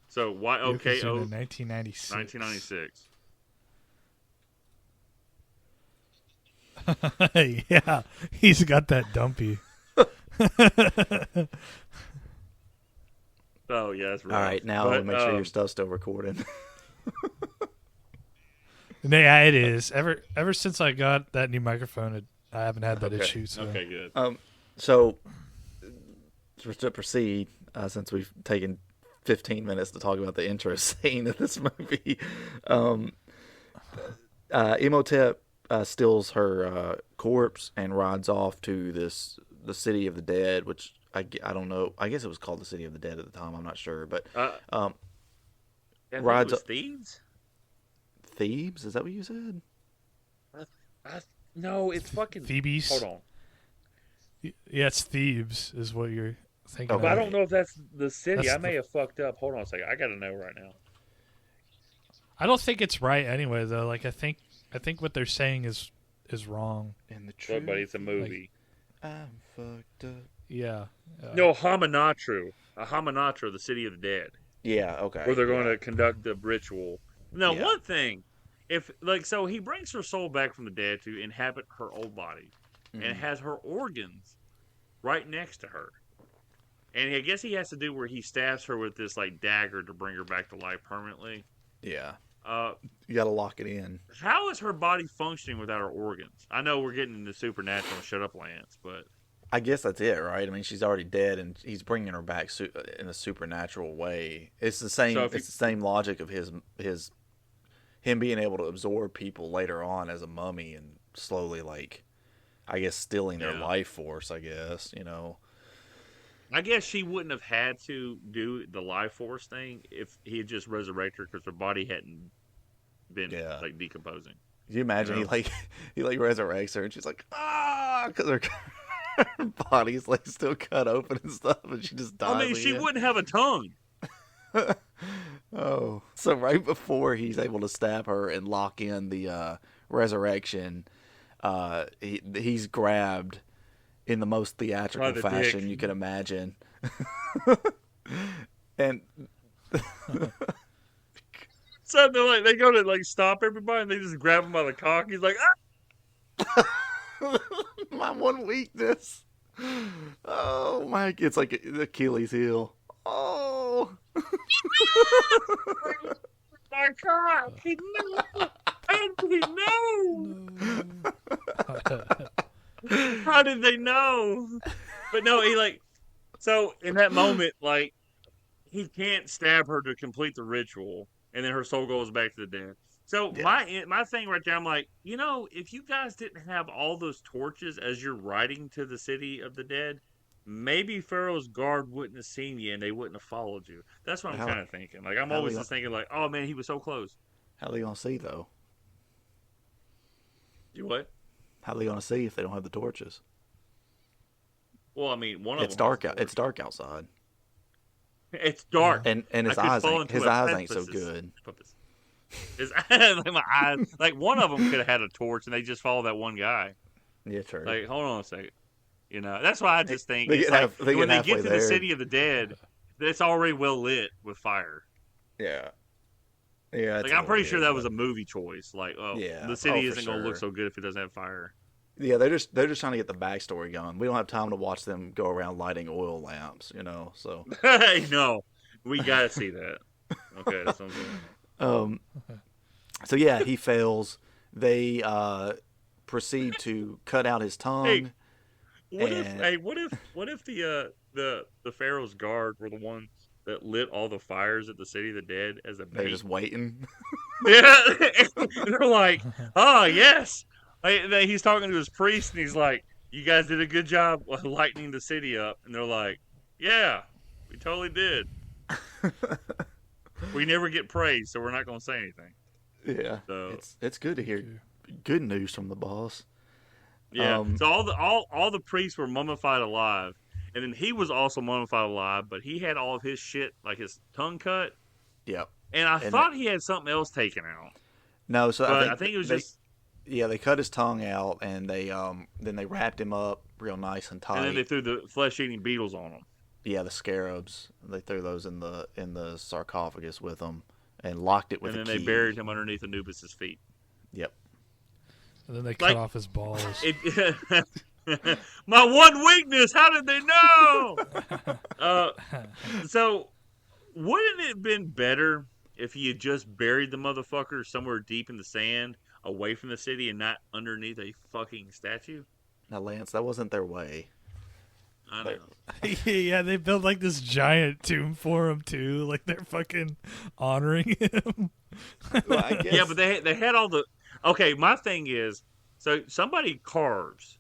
So, YOKO 1996. 1996. Yeah, he's got that dumpy. Oh, yeah, that's right. All right, now I'll make sure your stuff's still recording. Yeah, it is. Ever since I got that new microphone, I haven't had that issue. So. Okay, good. So, to proceed, since we've taken 15 minutes to talk about the intro scene of this movie, Imhotep steals her corpse and rides off to the city of the dead, which I don't know. I guess it was called the city of the dead at the time. I'm not sure, but rides up Thebes. Thebes? Is that what you said? No, it's fucking Thebes. Hold on. Yeah, it's Thebes is what you're thinking. Okay. Of. I don't know if that's the city. That's I may have fucked up. Hold on a second. I gotta know right now. I don't think it's right anyway, though. Like I think what they're saying is wrong. And the truth, But it's a movie. I'm fucked up. Yeah. No, Hamanatru. Hamanatru, the city of the dead. Yeah. Okay. Where they're going to conduct the ritual. Now, Yeah. one thing, so he brings her soul back from the dead to inhabit her old body, and has her organs right next to her. And I guess he has to do where he stabs her with this like dagger to bring her back to life permanently. Yeah. You got to lock it in. How is her body functioning without her organs? I know we're getting into supernatural and shut up, Lance, but I guess that's it, right? I mean, she's already dead, and he's bringing her back in a supernatural way. It's the same. It's the same logic of him being able to absorb people later on as a mummy and slowly, like, I guess, stealing their life force. I guess I guess she wouldn't have had to do the life force thing if he had just resurrected her because her body hadn't been like decomposing. Can you imagine he resurrects her and she's like because her body's like still cut open and stuff, and she just dies. I mean, she wouldn't have a tongue. Oh, so right before he's able to stab her and lock in the resurrection, he's grabbed in the most theatrical fashion you can imagine. And so they go to like stop everybody, and they just grab him by the cock. He's like, my one weakness. Oh my! It's like the Achilles heel. Oh. my God! He knew. How did he know? How did they know? But no, so in that moment, like, he can't stab her to complete the ritual, and then her soul goes back to the dead. So my thing right there, I'm like, if you guys didn't have all those torches as you're riding to the city of the dead, maybe Pharaoh's guard wouldn't have seen you and they wouldn't have followed you. That's what I'm kind of thinking. Like, I'm always just thinking, like, oh man, he was so close. How are they gonna see though? You what? How are they gonna see if they don't have the torches? Well, I mean, it's dark out. It's dark outside. It's dark, and his eyes ain't so good. Like my eyes, like one of them could have had a torch, and they just followed that one guy. Yeah, true. Like, hold on a second. That's why I just think when they get to the city of the dead, it's already well lit with fire. Yeah. Yeah. Like, I'm pretty sure that was a movie choice. Like, the city isn't going to look so good if it doesn't have fire. Yeah, they're just trying to get the backstory going. We don't have time to watch them go around lighting oil lamps, so. No, we got to see that. Okay, that's what I'm saying. So yeah, he fails. They proceed to cut out his tongue. What if the Pharaoh's guard were the ones that lit all the fires at the city of the dead as a bait? They're just waiting. Yeah, and they're like, oh yes. He's talking to his priest, and he's like, "You guys did a good job lightening the city up." And they're like, "Yeah, we totally did." We never get praise, so we're not going to say anything. Yeah, so it's good to hear good news from the boss. Yeah, so all the priests were mummified alive, and then he was also mummified alive, but he had all of his shit, like his tongue cut. Yep. And I thought he had something else taken out. No, so I think it was just. Yeah, they cut his tongue out, and they then they wrapped him up real nice and tight. And then they threw the flesh-eating beetles on him. Yeah, the scarabs. They threw those in the sarcophagus with them and locked it with a key. And then they buried him underneath Anubis' feet. Yep. And then they cut off his balls. My one weakness. How did they know? So, wouldn't it have been better if he had just buried the motherfucker somewhere deep in the sand, away from the city, and not underneath a fucking statue? Now, Lance, that wasn't their way. I know. Yeah, they built like this giant tomb for him too. Like they're fucking honoring him. Well, I guess, Yeah, but they had all the. Okay, my thing is, so somebody carves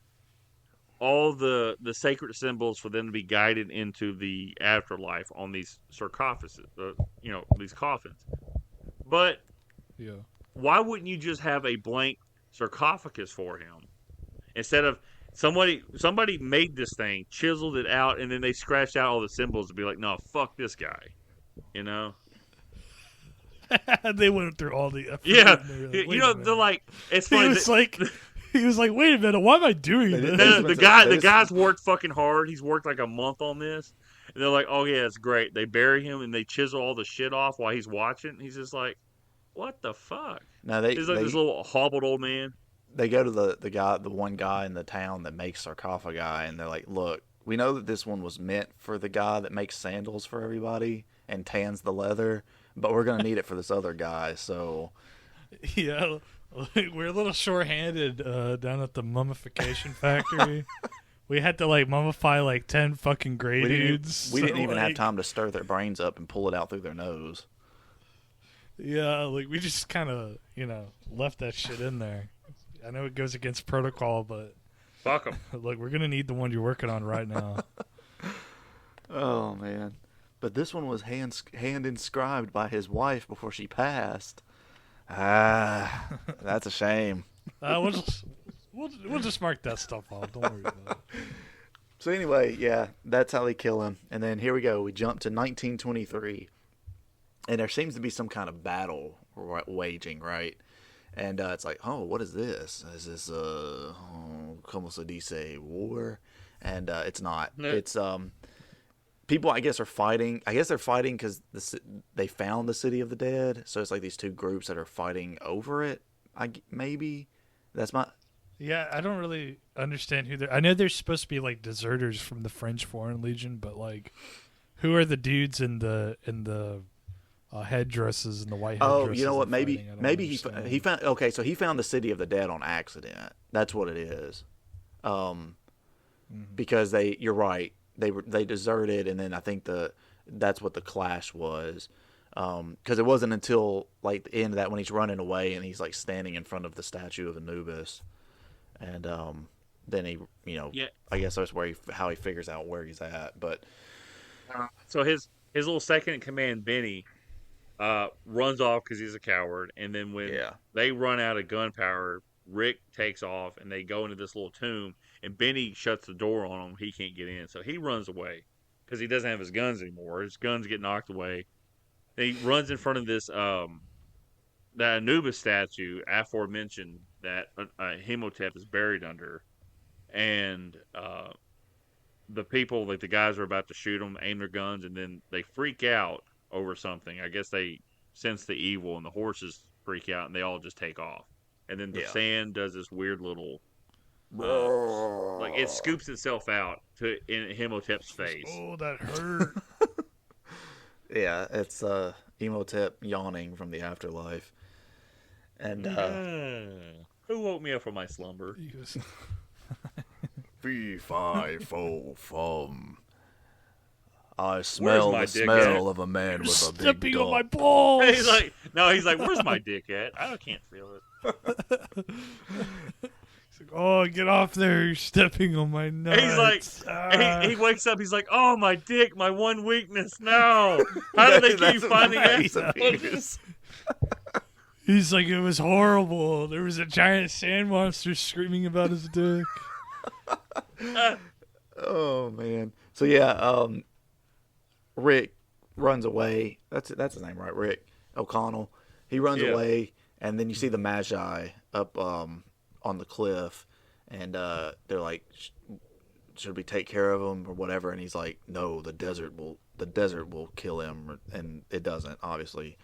all the sacred symbols for them to be guided into the afterlife on these sarcophagus, these coffins. But Yeah. why wouldn't you just have a blank sarcophagus for him instead of somebody made this thing, chiseled it out, and then they scratched out all the symbols to be like, no, fuck this guy, you know? They went through all the effort. Yeah, Like, wait you know, a minute. they're like, it's He funny. was like, wait a minute, why am I doing They this? did- The guy's worked fucking hard. He's worked like a month on this, and they're like, "Oh yeah, it's great." They bury him and they chisel all the shit off while he's watching. He's just like, "What the fuck?" no, He's like this little hobbled old man. they go to the one guy in the town that makes sarcophagi, and they're like, "Look, we know that this one was meant for the guy that makes sandals for everybody and tans the leather, but we're gonna need it for this other guy." So Yeah, like, we're a little short-handed down at the mummification factory. We had to like mummify like 10 fucking gray dudes. we didn't so, even have like, time to stir their brains up and pull it out through their nose. Yeah, like we just kind of left that shit in there. I know it goes against protocol, but Fuck him. like we're gonna need the one you're working on right now. Oh man! But this one was hand inscribed by his wife before she passed. Ah, that's a shame. We'll just mark that stuff off. Don't worry about it. So anyway, yeah, that's how they kill him. And then here we go. We jump to 1923, and there seems to be some kind of battle waging, right? And it's like, oh, what is this? Is this como se dice, war? And it's not. No. It's people, I guess, are fighting. I guess they're fighting because they found the city of the dead. So it's like these two groups that are fighting over it. Maybe that's my. Yeah, I don't really understand who they're. I know they're supposed to be like deserters from the French Foreign Legion, but like, who are the dudes in the headdresses and the white headdresses? Oh, you know what? they're Maybe fighting? I don't maybe understand. he found. Okay, so he found the city of the dead on accident. That's what it is. Because you're right. They deserted, and then I think that's what the clash was. Because it wasn't until like the end of that when he's running away and he's like standing in front of the statue of Anubis, and then he, Yeah. I guess that's where how he figures out where he's at. But So his little second in command, Benny, runs off because he's a coward, and then when they run out of gunpowder, Rick takes off and they go into this little tomb, and Benny shuts the door on him. He can't get in, so he runs away because he doesn't have his guns anymore. His guns get knocked away. Then he runs in front of this that Anubis statue aforementioned that Hemotep is buried under, and the people, like the guys, are about to shoot him, aim their guns, and then they freak out over something. I guess they sense the evil, and the horses freak out, and they all just take off. And then the sand does this weird little, like it scoops itself out in Hemotep's face. Oh, that hurt. yeah, it's Emotep yawning from the afterlife, and Who woke me up from my slumber? He goes, fee fi fo fum. I smell my the dick smell at? of a man with a big stepping on my dog. balls. He's like, where's my dick at? I can't feel it. He's like, oh, get off there! You're stepping on my nuts. And he's like, he wakes up. He's like, oh, my dick, my one weakness. No, how do they keep finding out? He's like, it was horrible. There was a giant sand monster screaming about his dick. Oh man. So yeah, Rick runs away. That's his name, right? Rick O'Connell. He runs away, and then you see the Magi up on the cliff, and they're like, "Should we take care of him or whatever?" And he's like, "No, the desert will kill him," and it doesn't, obviously,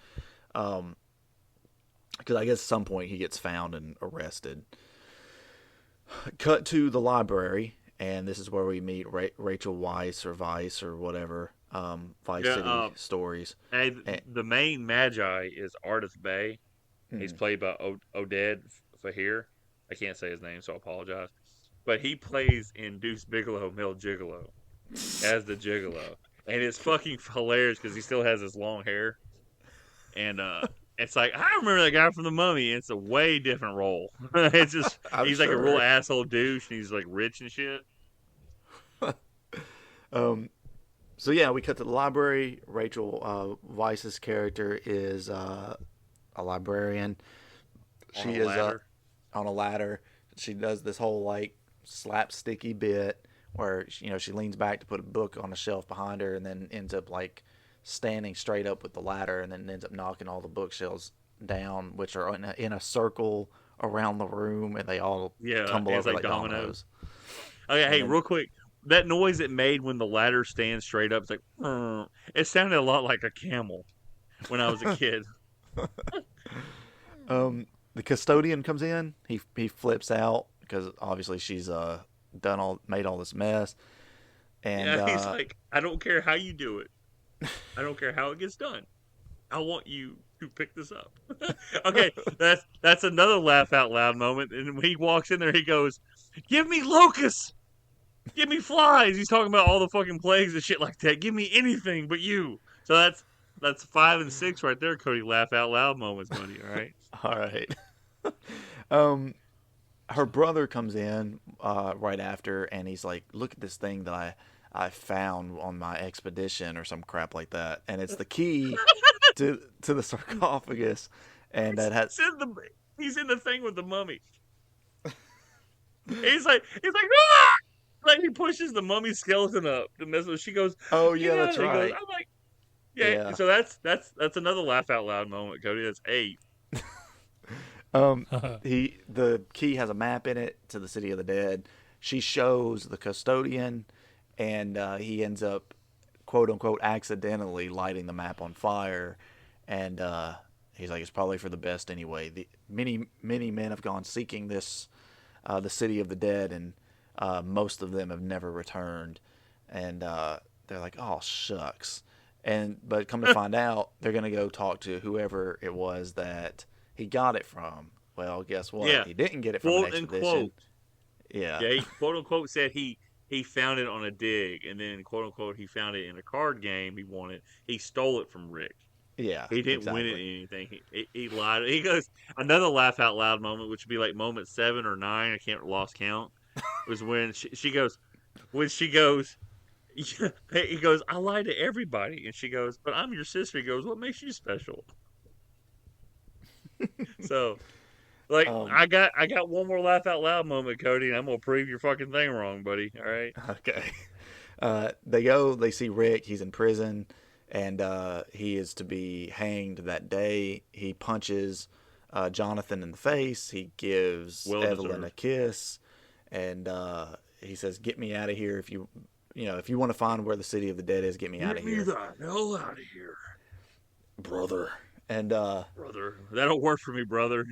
because I guess at some point he gets found and arrested. Cut to the library, and this is where we meet Rachel Weisz or Vice or whatever. Vice City Stories. Hey, the main Magi is Artist Bay. He's played by Oded Fahir. I can't say his name, so I apologize. But he plays in Deuce Bigelow, Mel Gigolo. as the Gigolo, and it's fucking hilarious because he still has his long hair, and it's like I remember that guy from The Mummy. It's a way different role. It's just he's like a real asshole douche, and he's like rich and shit. So yeah, we cut to the library. Rachel Weisz's character is a librarian. She is on a ladder. She does this whole like slapsticky bit where she leans back to put a book on a shelf behind her, and then ends up like standing straight up with the ladder, and then ends up knocking all the bookshelves down, which are in a circle around the room, and they all tumble over like dominoes. Okay, hey, real quick. That noise it made when the ladder stands straight up, it's like, it sounded a lot like a camel when I was a kid. The custodian comes in. He flips out because obviously she's made all this mess. And he's like, I don't care how you do it. I don't care how it gets done. I want you to pick this up. Okay, that's another laugh out loud moment. And when he walks in there, he goes, "Give me locusts. Give me flies." He's talking about all the fucking plagues and shit like that. Give me anything but you. So that's 5 and 6 right there, Cody. Laugh out loud moments, buddy. All right. All right. Her brother comes in right after, and he's like, "Look at this thing that I found on my expedition," or some crap like that. And it's the key to the sarcophagus, and that has. He's in the thing with the mummy. He's like, ah! Like he pushes the mummy skeleton up to mess with. She goes, "Oh yeah, that's right." I'm like, yeah. So that's another laugh out loud moment, Cody. That's 8. The key has a map in it to the city of the dead. She shows the custodian, and he ends up, quote unquote, accidentally lighting the map on fire. And he's like, "It's probably for the best anyway." Many men have gone seeking this, the city of the dead, and most of them have never returned. And they're like, "Oh shucks." But come to find out, they're gonna go talk to whoever it was that he got it from. Well, guess what? Yeah. He didn't get it from an expedition. Unquote. Yeah. Yeah, he quote unquote said he found it on a dig, and then quote unquote he found it in a card game he wanted. He stole it from Rick. Yeah. He didn't win it in anything. He lied. He goes, another laugh out loud moment, which would be like moment 7 or 9, lost count, was when she goes, he goes, "I lied to everybody," and she goes, "But I'm your sister." He goes, "What makes you special?" So, like, I got one more laugh out loud moment, Cody, and I'm gonna prove your fucking thing wrong, buddy. All right. Okay. They see Rick. He's in prison, and he is to be hanged that day. He punches Jonathan in the face. He gives Evelyn a kiss, and he says, "Get me out of here if you want to find where the city of the dead is. Get me out of here. Get me the hell out of here, brother." And brother, that'll work for me, brother.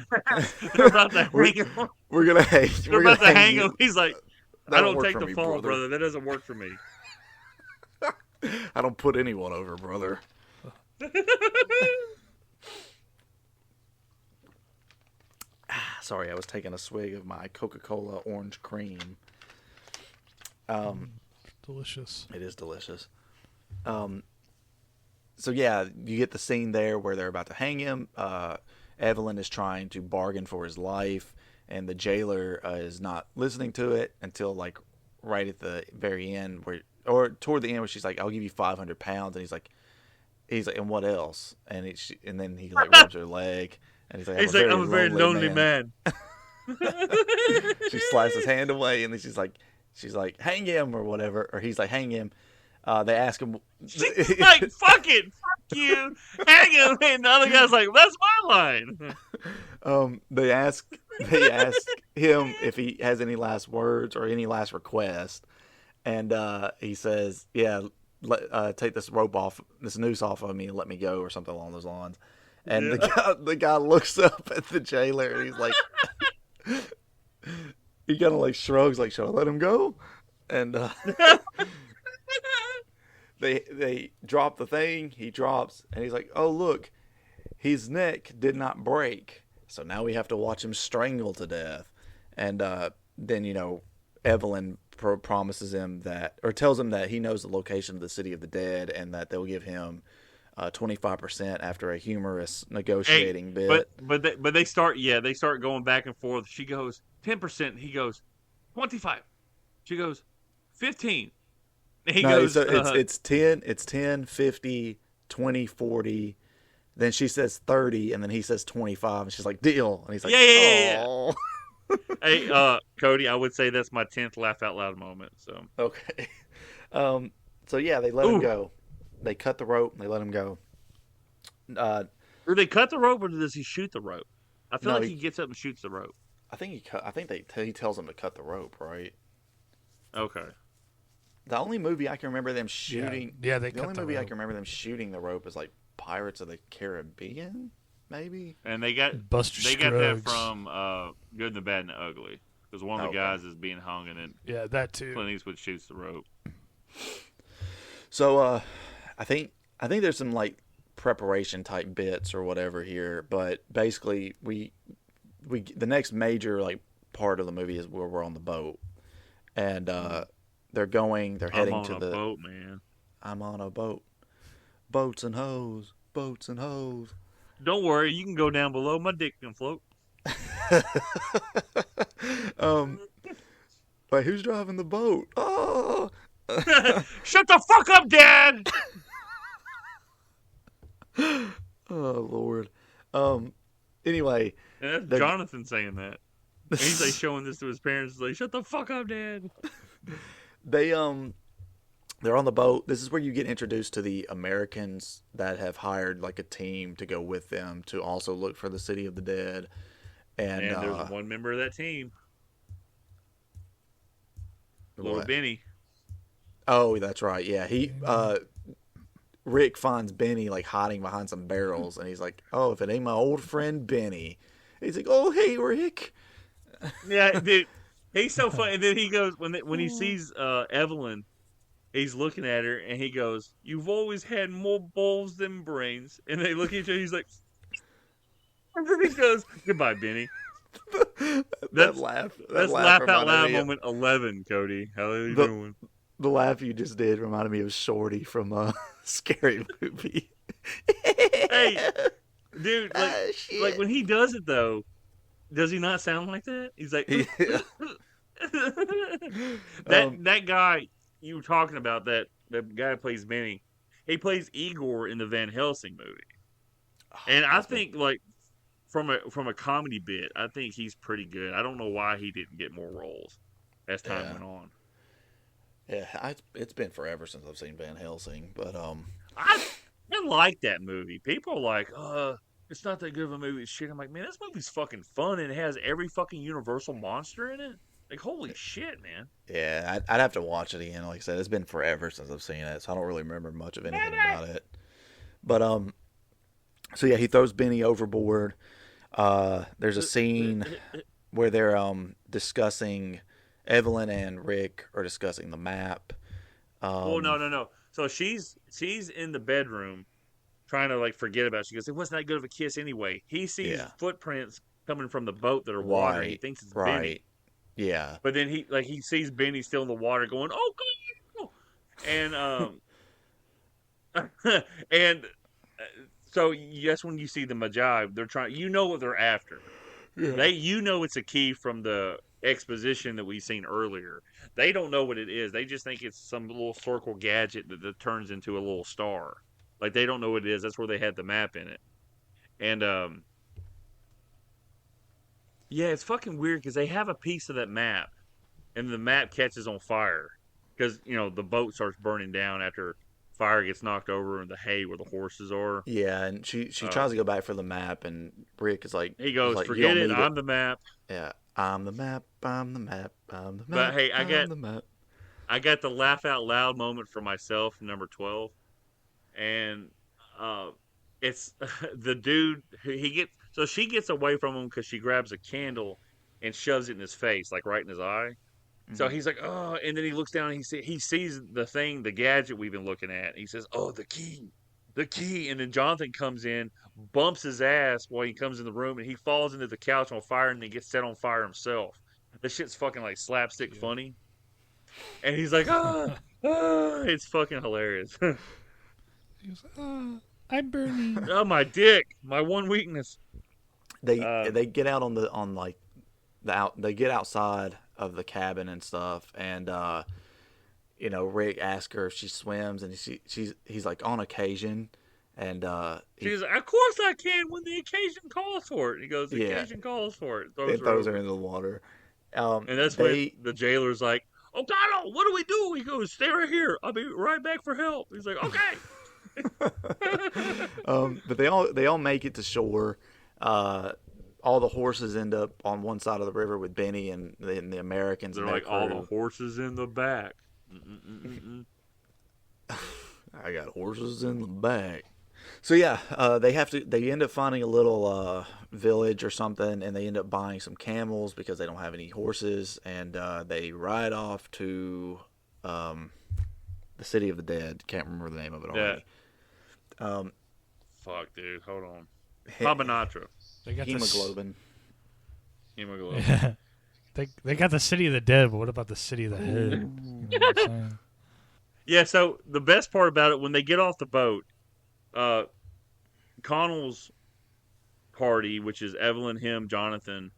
They're about to hang him. We're about to hang him. He's like, "I don't take the fall, brother. That doesn't work for me." I don't put anyone over, brother. Sorry, I was taking a swig of my Coca-Cola orange cream. Delicious. It is delicious. So yeah, you get the scene there where they're about to hang him. Evelyn is trying to bargain for his life, and the jailer is not listening to it until like right at the very end, or toward the end, where she's like, "I'll give you 500 pounds," and he's like, "And what else?" And then he like rubs her leg, and he's like, "I'm a very lonely man." She slices his hand away, and then she's like, "Hang him," or whatever, or he's like, "Hang him." They ask him, she's like, "Fuck it, fuck you, hang him," and the other guy's like, "That's my line." They ask him if he has any last words or any last request, and he says, "Yeah, take this noose off of me, and let me go," or something along those lines. And the guy looks up at the jailer, and he's like, he kind of like shrugs, like, "Should I let him go?" And They drop the thing, he drops, and he's like, "Oh, look, his neck did not break. So now we have to watch him strangle to death." And then, Evelyn promises him that, or tells him that he knows the location of the City of the Dead, and that they'll give him 25% after a humorous negotiating bit. But they start going back and forth. She goes 10%. He goes 25. She goes 15. He goes. It's 10, 50, 20, 40. Then she says 30, and then he says 25, and she's like, deal. And he's like, yeah. Hey, Cody, I would say that's my 10th laugh out loud moment. So okay. So yeah, they let him go. They cut the rope and they let him go. Do they cut the rope or does he shoot the rope? I feel like he gets up and shoots the rope. I think he tells him to cut the rope, right? Okay. The only movie I can remember them shooting. Yeah, the only movie I can remember them shooting the rope is like Pirates of the Caribbean, maybe. And they got that from Good, the Bad, and the Ugly, because one of the guys is being hung, and then that too. Clint Eastwood shoots the rope. So I think there's some like preparation type bits or whatever here, but basically we the next major like part of the movie is where we're on the boat, and they're heading to the boat, man. I'm on a boat. Boats and hoes. Boats and hoes. Don't worry, you can go down below. My dick can float. Wait, who's driving the boat? Oh! Shut the fuck up, Dad! Oh, Lord. Anyway. And that's Jonathan saying that. And he's like showing this to his parents. He's like, shut the fuck up, Dad. They're on the boat. This is where you get introduced to the Americans that have hired like a team to go with them to also look for the City of the Dead. And there's one member of that team. Little Benny. Oh, that's right. Yeah. Rick finds Benny like hiding behind some barrels, and he's like, oh, if it ain't my old friend Benny. He's like, oh, hey, Rick. Yeah, dude. He's so funny. And then he goes, when he sees Evelyn, he's looking at her, and he goes, you've always had more balls than brains. And they look at each other, he's like, and then he goes, goodbye, Benny. That's laugh out loud moment 11, Cody. How are you doing? The laugh you just did reminded me of Shorty from a Scary Movie. Hey, dude, like when he does it though, does he not sound like that? He's like, that guy you were talking about, that the guy who plays Benny, he plays Igor in the Van Helsing movie, and I think like from a comedy bit, I think he's pretty good. I don't know why he didn't get more roles as time went on. Yeah, it's been forever since I've seen Van Helsing, but I like that movie. People are like, it's not that good of a movie. Shit, I'm like, man, this movie's fucking fun, and it has every fucking Universal monster in it. Like, holy shit, man. Yeah, I'd have to watch it again. Like I said, it's been forever since I've seen it, so I don't really remember much of anything about it. But so yeah, he throws Benny overboard. There's a scene where they're discussing. Evelyn and Rick are discussing the map. No. So she's in the bedroom trying to like forget about it. She goes, it wasn't that good of a kiss anyway. He sees footprints coming from the boat that are water. He thinks it's Benny. Yeah. But then he sees Benny still in the water going, oh, God. And and so that's when you see the Magi. They're trying. You know what they're after. Yeah. It's a key from the exposition that we've seen earlier. They don't know what it is. They just think it's some little circle gadget that turns into a little star. Like, they don't know what it is. That's where they had the map in it. And it's fucking weird because they have a piece of that map, and the map catches on fire because the boat starts burning down after fire gets knocked over in the hay where the horses are. Yeah, and she tries to go back for the map, and Rick is like, he goes, forget it, I'm the map. Yeah, I'm the map, I'm the map, I'm the map. But hey, I got the laugh out loud moment for myself, number 12, and it's the dude so she gets away from him because she grabs a candle and shoves it in his face, like right in his eye. So he's like, oh, and then he looks down and he sees the gadget we've been looking at. He says, oh, the key. And then Jonathan comes in, bumps his ass while he comes in the room, and he falls into the couch on fire and then gets set on fire himself. This shit's fucking like slapstick funny. And he's like, it's fucking hilarious. He was, I'm burning. Oh, my dick. My one weakness. They get out they get outside of the cabin and stuff, and Rick asks her if she swims, and he's like, on occasion, and she's like, of course I can when the occasion calls for it. He goes, the occasion calls for it. Throws her into the water. And that's when the jailer's like, O'Connell, what do we do? He goes, stay right here. I'll be right back for help. He's like, okay. But they all make it to shore. All the horses end up on one side of the river with Benny and the Americans. They're and like, all the horses in the back. I got horses in the back. So yeah, they end up finding a little village or something, and they end up buying some camels because they don't have any horses, and they ride off to the City of the Dead. Can't remember the name of it already. Fuck, dude. Hold on. Pabanatra. They got Hemoglobin. Yeah. They got the City of the Dead, but what about the City of the Head? You know what I'm saying? Yeah, so the best part about it, when they get off the boat, Connell's party, which is Evelyn, him, Jonathan,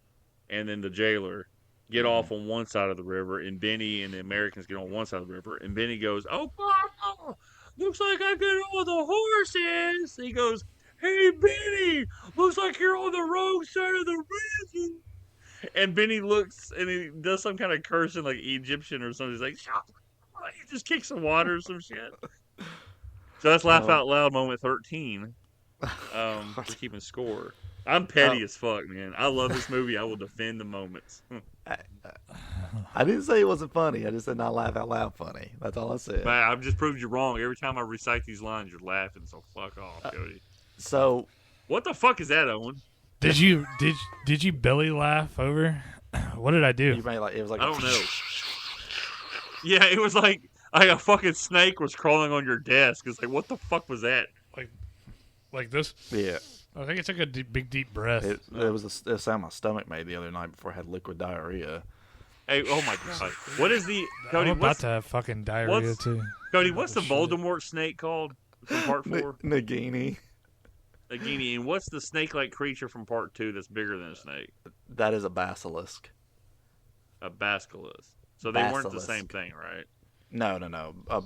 and then the jailer, get off on one side of the river, and Benny and the Americans get on one side of the river, and Benny goes, oh, looks like I get on the horses. He goes, hey, Benny, looks like you're on the wrong side of the river. And Benny looks, and he does some kind of cursing, like Egyptian or something. He's like, he just kicks some water or some shit. So that's Laugh Out Loud moment 13. For keeping score. I'm petty as fuck, man. I love this movie. I will defend the moments. I didn't say it wasn't funny. I just said not laugh out loud funny. That's all I said. Man, I've just proved you wrong. Every time I recite these lines, you're laughing. So fuck off, Cody. So, what the fuck is that, Owen? Did you belly laugh over? What did I do? it was like I don't know. Yeah, it was like a fucking snake was crawling on your desk. It's like, what the fuck was that? Like this? Yeah. I think it took a big deep breath. It was the sound my stomach made the other night before I had liquid diarrhea. Hey, oh my god! What is the Cody? I'm about to have fucking diarrhea too. Cody, what's the Voldemort snake called from Part 4? Nagini. Nagini, and what's the snake-like creature from Part 2 that's bigger than a snake? That is a basilisk. A basilisk. So they weren't the same thing, right? No. A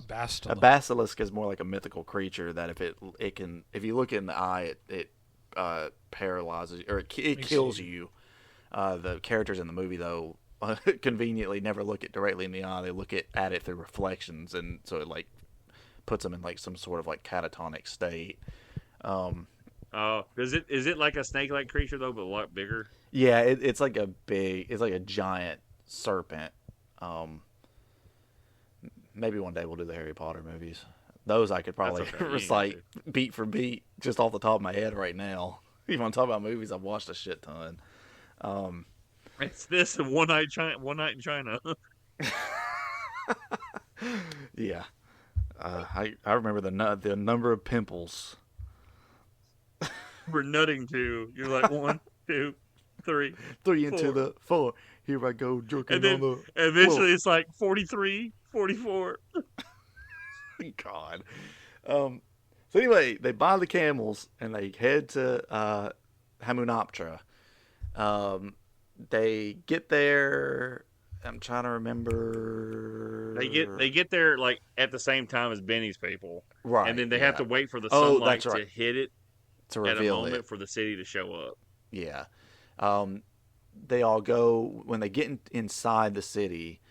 basilisk is more like a mythical creature that if you look in the eye, it paralyzes or it kills you. The characters in the movie though conveniently never look it directly in the eye. They look at it through reflections, and so it like puts them in like some sort of like catatonic state. Is it like a snake-like creature though, but a lot bigger? Yeah, it's like a giant serpent. Maybe one day we'll do the Harry Potter movies. Those I could probably recite beat for beat just off the top of my head right now. You want to talk about movies? I've watched a shit ton. It's this and One Night in China. Yeah, I remember the number of pimples. We're nutting too. You're like 1, 2, 3, 3 into the 4. Here I go jerking and then on the. Eventually, it's like 43, 44. God. So anyway, they buy the camels and they head to Hamunaptra. They get there. I'm trying to remember. They get there like at the same time as Benny's people, right? And then they have to wait for the sunlight to hit it to reveal at a moment for the city to show up. Yeah. They all go when they get inside the city.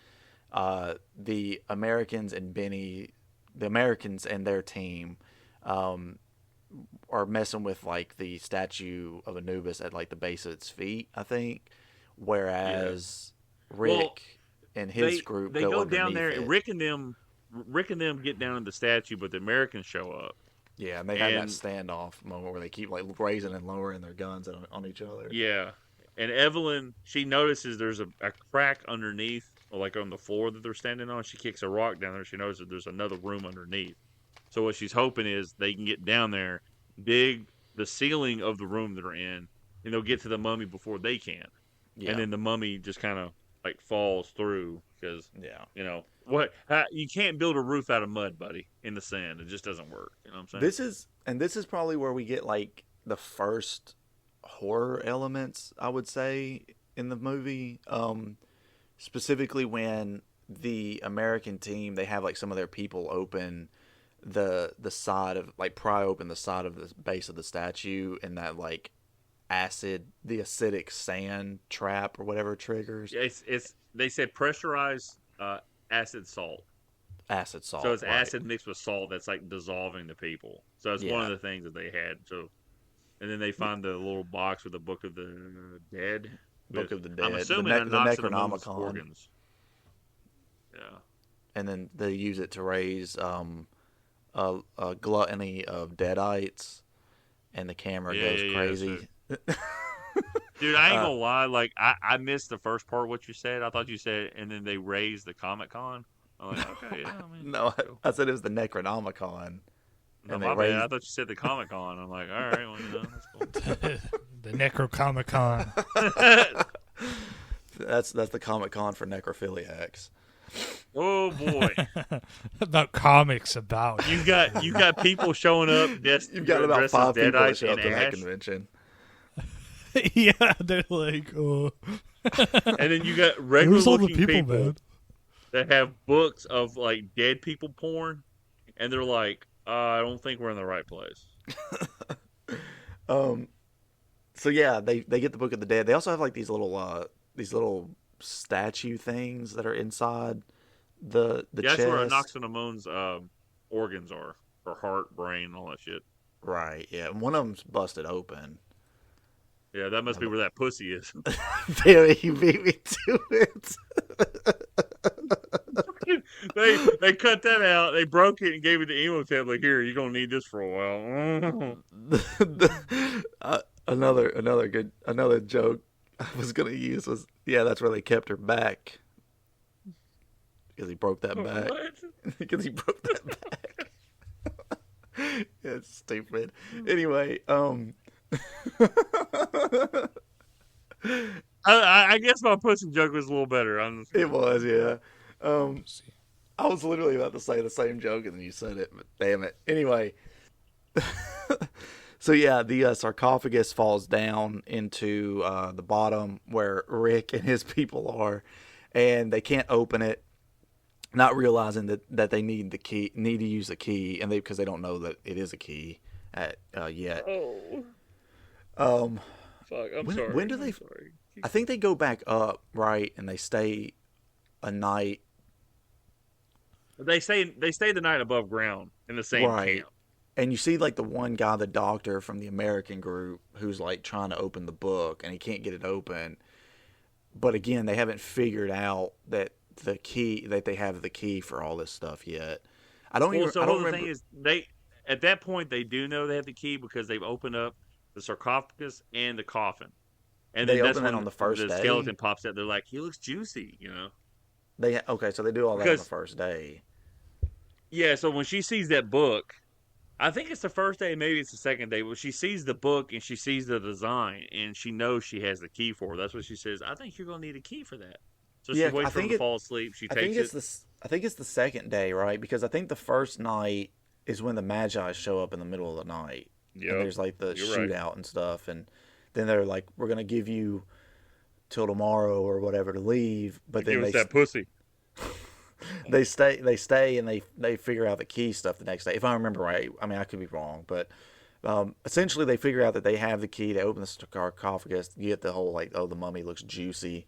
The Americans and Benny, the Americans and their team, are messing with like the statue of Anubis at like the base of its feet, I think. Whereas Rick and his group go down there. It. Rick and them get down to the statue, but the Americans show up. Yeah, and they have that standoff moment where they keep like raising and lowering their guns on each other. Yeah, and Evelyn, she notices there's a crack underneath, like on the floor that they're standing on. She kicks a rock down there. She knows that there's another room underneath. So what she's hoping is they can get down there, dig the ceiling of the room that they're in, and they'll get to the mummy before they can. Yeah. And then the mummy just kind of like falls through because Yeah. you can't build a roof out of mud, buddy, in the sand. It just doesn't work. You know what I'm saying? This is probably where we get like the first horror elements, I would say, in the movie. Specifically when the American team, they have like some of their people open the side of, like, pry open the side of the base of the statue, and that like the acidic sand trap or whatever triggers. It's they said pressurized acid salt. Acid salt. So it's right. acid mixed with salt that's like dissolving the people. So it's one of the things that they had. So, and then they find the little box with the Book of the Dead. Book of the Dead. I'm assuming the it knocks Necronomicon. Organs. Yeah. And then they use it to raise a gluttony of deadites, and the camera goes crazy. Dude, I ain't gonna lie. Like, I missed the first part of what you said. I thought you said, and then they raised the Comic-Con. I'm like, okay, yeah. I mean, No, I said it was the Necronomicon. No, my bad. I thought you said the Comic-Con. I'm like, all right, well, that's cool. The Necrocomic-Con. That's the Comic-Con for necrophiliacs. Oh boy! About comics about. You got people showing up. You've got about 5 people that show up to that Ash. convention. Yeah, they're like, oh. And then you got regular looking people man? that have books of like dead people porn, and they're like, I don't think we're in the right place. So yeah, they get the Book of the Dead. They also have like these little statue things that are inside the chest. That's where Enoxinamon's organs are, or heart, brain, all that shit. Right. Yeah. And one of them's busted open. Yeah, that must be where that pussy is. Damn it, you beat me to it. They cut that out. They broke it and gave it to Emotep. Like, here, you're gonna need this for a while. Another joke I was gonna use was, yeah, that's where they kept her back, because he broke that back. What? Because he broke that back. Yeah, it's stupid. Anyway, I guess my pussy joke was a little better. It was, yeah. I was literally about to say the same joke and then you said it, but damn it. Anyway, so yeah, the sarcophagus falls down into the bottom where Rick and his people are, and they can't open it, not realizing that they need to use the key, and because they don't know that it is a key yet. Oh. Fuck, I'm sorry. When do they? Sorry. I think they go back up, right, and they stay a night. They stay the night above ground in the same camp. And you see like the one guy, the doctor from the American group, who's like trying to open the book and he can't get it open. But again, they haven't figured out that they have the key for all this stuff yet. I don't remember. Thing is, at that point they do know they have the key because they've opened up the sarcophagus and the coffin. And they then open it on the first day. The skeleton pops out. They're like, he looks juicy, you know. So they do all that on the first day. Yeah, so when she sees that book, I think it's the first day, maybe it's the second day, but she sees the book and she sees the design and she knows she has the key for it. That's what she says. I think you're going to need a key for that. So she waits for him to fall asleep. She takes it. I think it's the second day, right? Because I think the first night is when the Magi show up in the middle of the night. Yeah. And there's like the shootout and stuff, and then they're like, "We're gonna give you till tomorrow or whatever to leave," but then give us that pussy. They stay, and they figure out the key stuff the next day. If I remember right, I mean I could be wrong, but essentially they figure out that they have the key. They open the sarcophagus, you get the whole like, oh, the mummy looks juicy,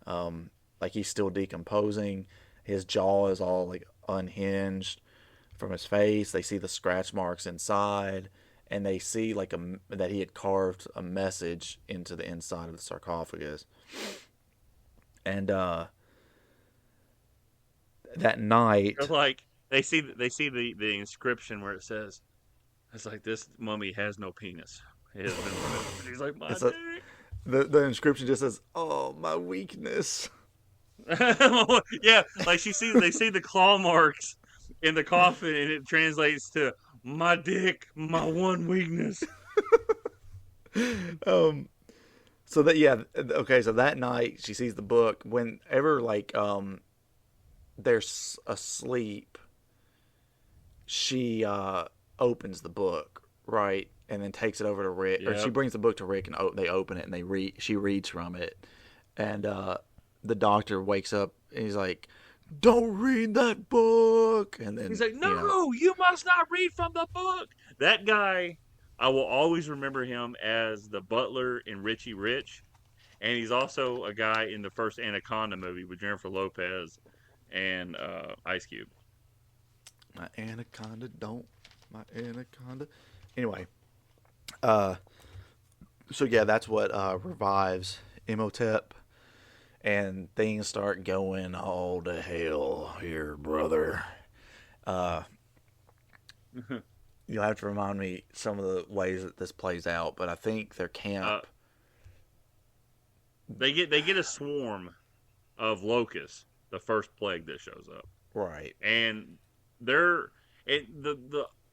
like he's still decomposing. His jaw is all like unhinged from his face. They see the scratch marks inside. And they see like that he had carved a message into the inside of the sarcophagus. And that night, like they see the inscription where it says, "It's like this mummy has no penis." He's like, my dick. The inscription just says, "Oh, my weakness." Yeah, like they see the claw marks in the coffin, and it translates to, "My dick, my one weakness." So that okay. So that night she sees the book. Whenever like they're asleep, she opens the book, right, and then takes it over to Rick, or she brings the book to Rick, and they open it and she reads from it, and the doctor wakes up and he's like, "Don't read that book," and then he's like, "No, you must not read from the book." That guy, I will always remember him as the butler in Richie Rich, and he's also a guy in the first Anaconda movie with Jennifer Lopez and Ice Cube. My anaconda don't. My anaconda. Anyway, so yeah, that's what revives Imhotep, and things start going all to hell here, brother. You'll have to remind me some of the ways that this plays out, but I think their camp. They get a swarm of locusts, the first plague that shows up, right? And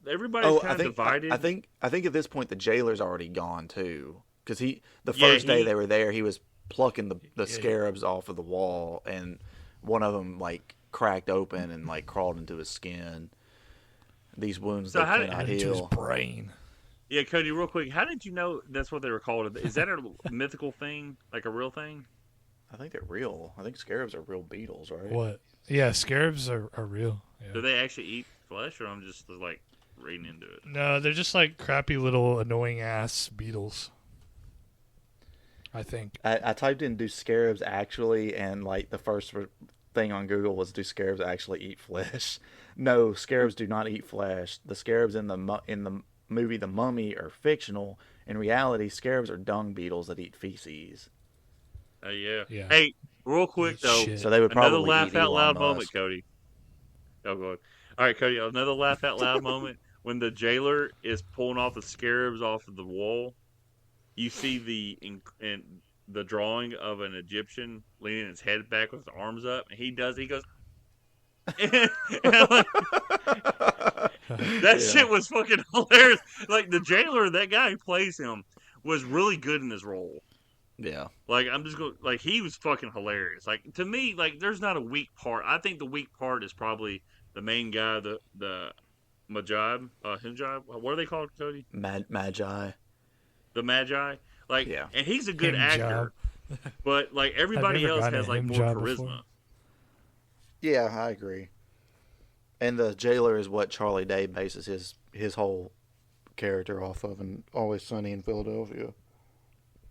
everybody's kind of divided. I think at this point the jailer's already gone too, because the first day they were there, he was plucking the scarabs off of the wall, and one of them like cracked open and like crawled into his skin. These wounds that cannot heal. Into his brain. Yeah, Cody, real quick, how did you know that's what they were called? Is that a mythical thing, like a real thing? I think they're real. I think scarabs are real beetles, right? What? Yeah, scarabs are real. Yeah. Do they actually eat flesh, or I'm just like reading into it? No, they're just like crappy little annoying ass beetles. I think. I typed in "do scarabs actually," and like the first thing on Google was "do scarabs actually eat flesh?" No, scarabs do not eat flesh. The scarabs in the movie The Mummy are fictional. In reality, scarabs are dung beetles that eat feces. Yeah. Hey, real quick though, so they would probably another laugh eat out Elon loud Musk. moment, Cody. Oh, go ahead. All right, Cody. Another laugh out loud moment when the jailer is pulling off the scarabs off of the wall. You see the drawing of an Egyptian leaning his head back with his arms up, and he goes. And I'm like, that shit was fucking hilarious. Like the jailer, that guy who plays him, was really good in his role. Yeah. Like I'm just going, like he was fucking hilarious. Like to me, like there's not a weak part. I think the weak part is probably the main guy, the Majib, Himjib. What are they called, Cody? Magi. The Magi. Like, yeah. And he's a good Himjib. actor, but like everybody else has like more charisma. Before. Yeah, I agree. And the jailer is what Charlie Day bases his whole character off of in Always Sunny in Philadelphia.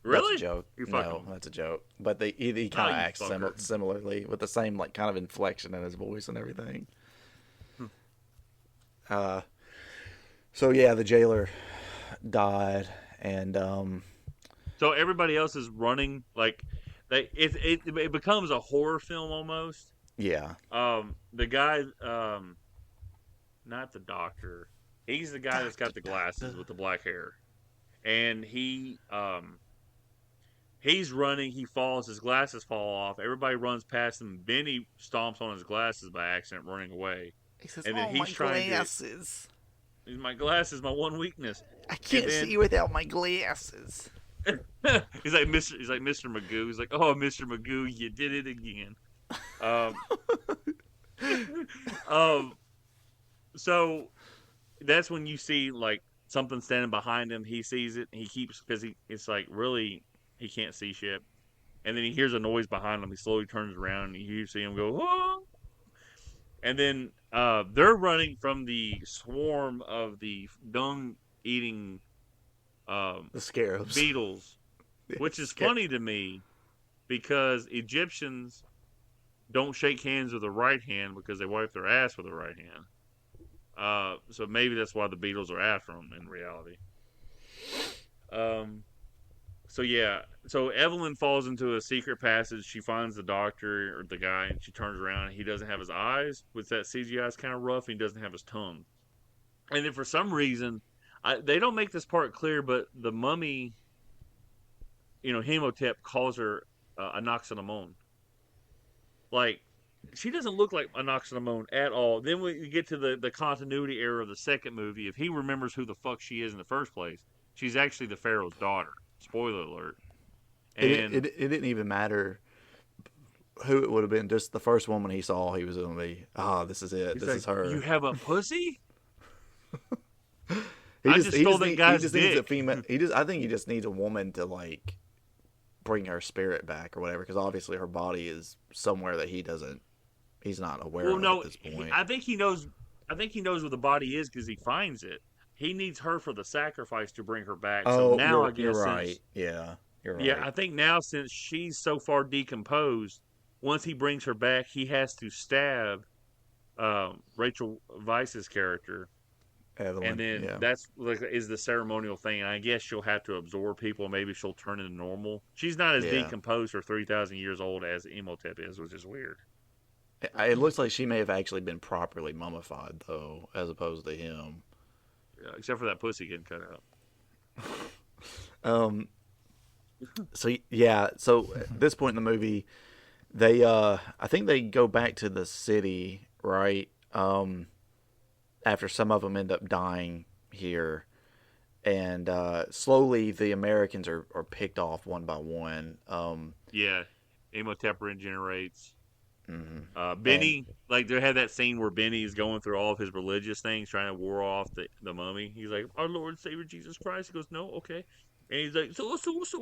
Really? That's a joke. No, that's a joke. But he kind of acts similarly with the same like kind of inflection in his voice and everything. So yeah, the jailer died, and so everybody else is running like it becomes a horror film almost. Yeah. The guy, not the doctor. He's the guy that's got the glasses with the black hair, and he's running. He falls. His glasses fall off. Everybody runs past him. Benny stomps on his glasses by accident, running away. He says, and then he's trying glasses. My glasses, my one weakness. I can't see without my glasses. He's like Mr. Magoo. He's like, "Oh, Mr. Magoo, you did it again." So that's when you see like something standing behind him. He sees it. He keeps because it's like really he can't see shit, and then he hears a noise behind him. He slowly turns around and you see him go, "Oh!" And then they're running from the swarm of the dung-eating the scarabs beetles, which is funny to me because Egyptians don't shake hands with the right hand because they wipe their ass with the right hand. So maybe that's why the beetles are after them in reality. So Evelyn falls into a secret passage. She finds the doctor or the guy, and she turns around. And he doesn't have his eyes, which that CGI is kind of rough. And he doesn't have his tongue. And then for some reason, they don't make this part clear, but the mummy, Hemotep calls her Anaxenamon. Like, she doesn't look like Anaxenamon at all. Then we get to the continuity error of the second movie. If he remembers who the fuck she is in the first place, she's actually the Pharaoh's daughter. Spoiler alert. And it didn't even matter who it would have been. Just the first woman he saw, he was going to be, this is it. This is her. You have a pussy? I just stole that guy's needs dick. a female. I think he just needs a woman to like bring her spirit back or whatever, because obviously her body is somewhere that he's not aware of at this point. I think he knows where the body is because he finds it. He needs her for the sacrifice to bring her back. So now you're right. Yeah, you're right. Yeah, I think now since she's so far decomposed, once he brings her back, he has to stab Rachel Weisz's character. Evelyn, and then that's is the ceremonial thing. And I guess she'll have to absorb people. Maybe she'll turn into normal. She's not as decomposed or 3,000 years old as Imhotep is, which is weird. It looks like she may have actually been properly mummified, though, as opposed to him. Yeah, except for that pussy getting cut So out. at this point in the movie, they I think they go back to the city, right? After some of them end up dying here, and slowly the Americans are picked off one by one. Imhotep regenerates. Mm-hmm. Benny, like they had that scene where Benny is going through all of his religious things, trying to war off the mummy. He's like, "Our Lord and Savior Jesus Christ." He goes, "No, okay," and he's like, "So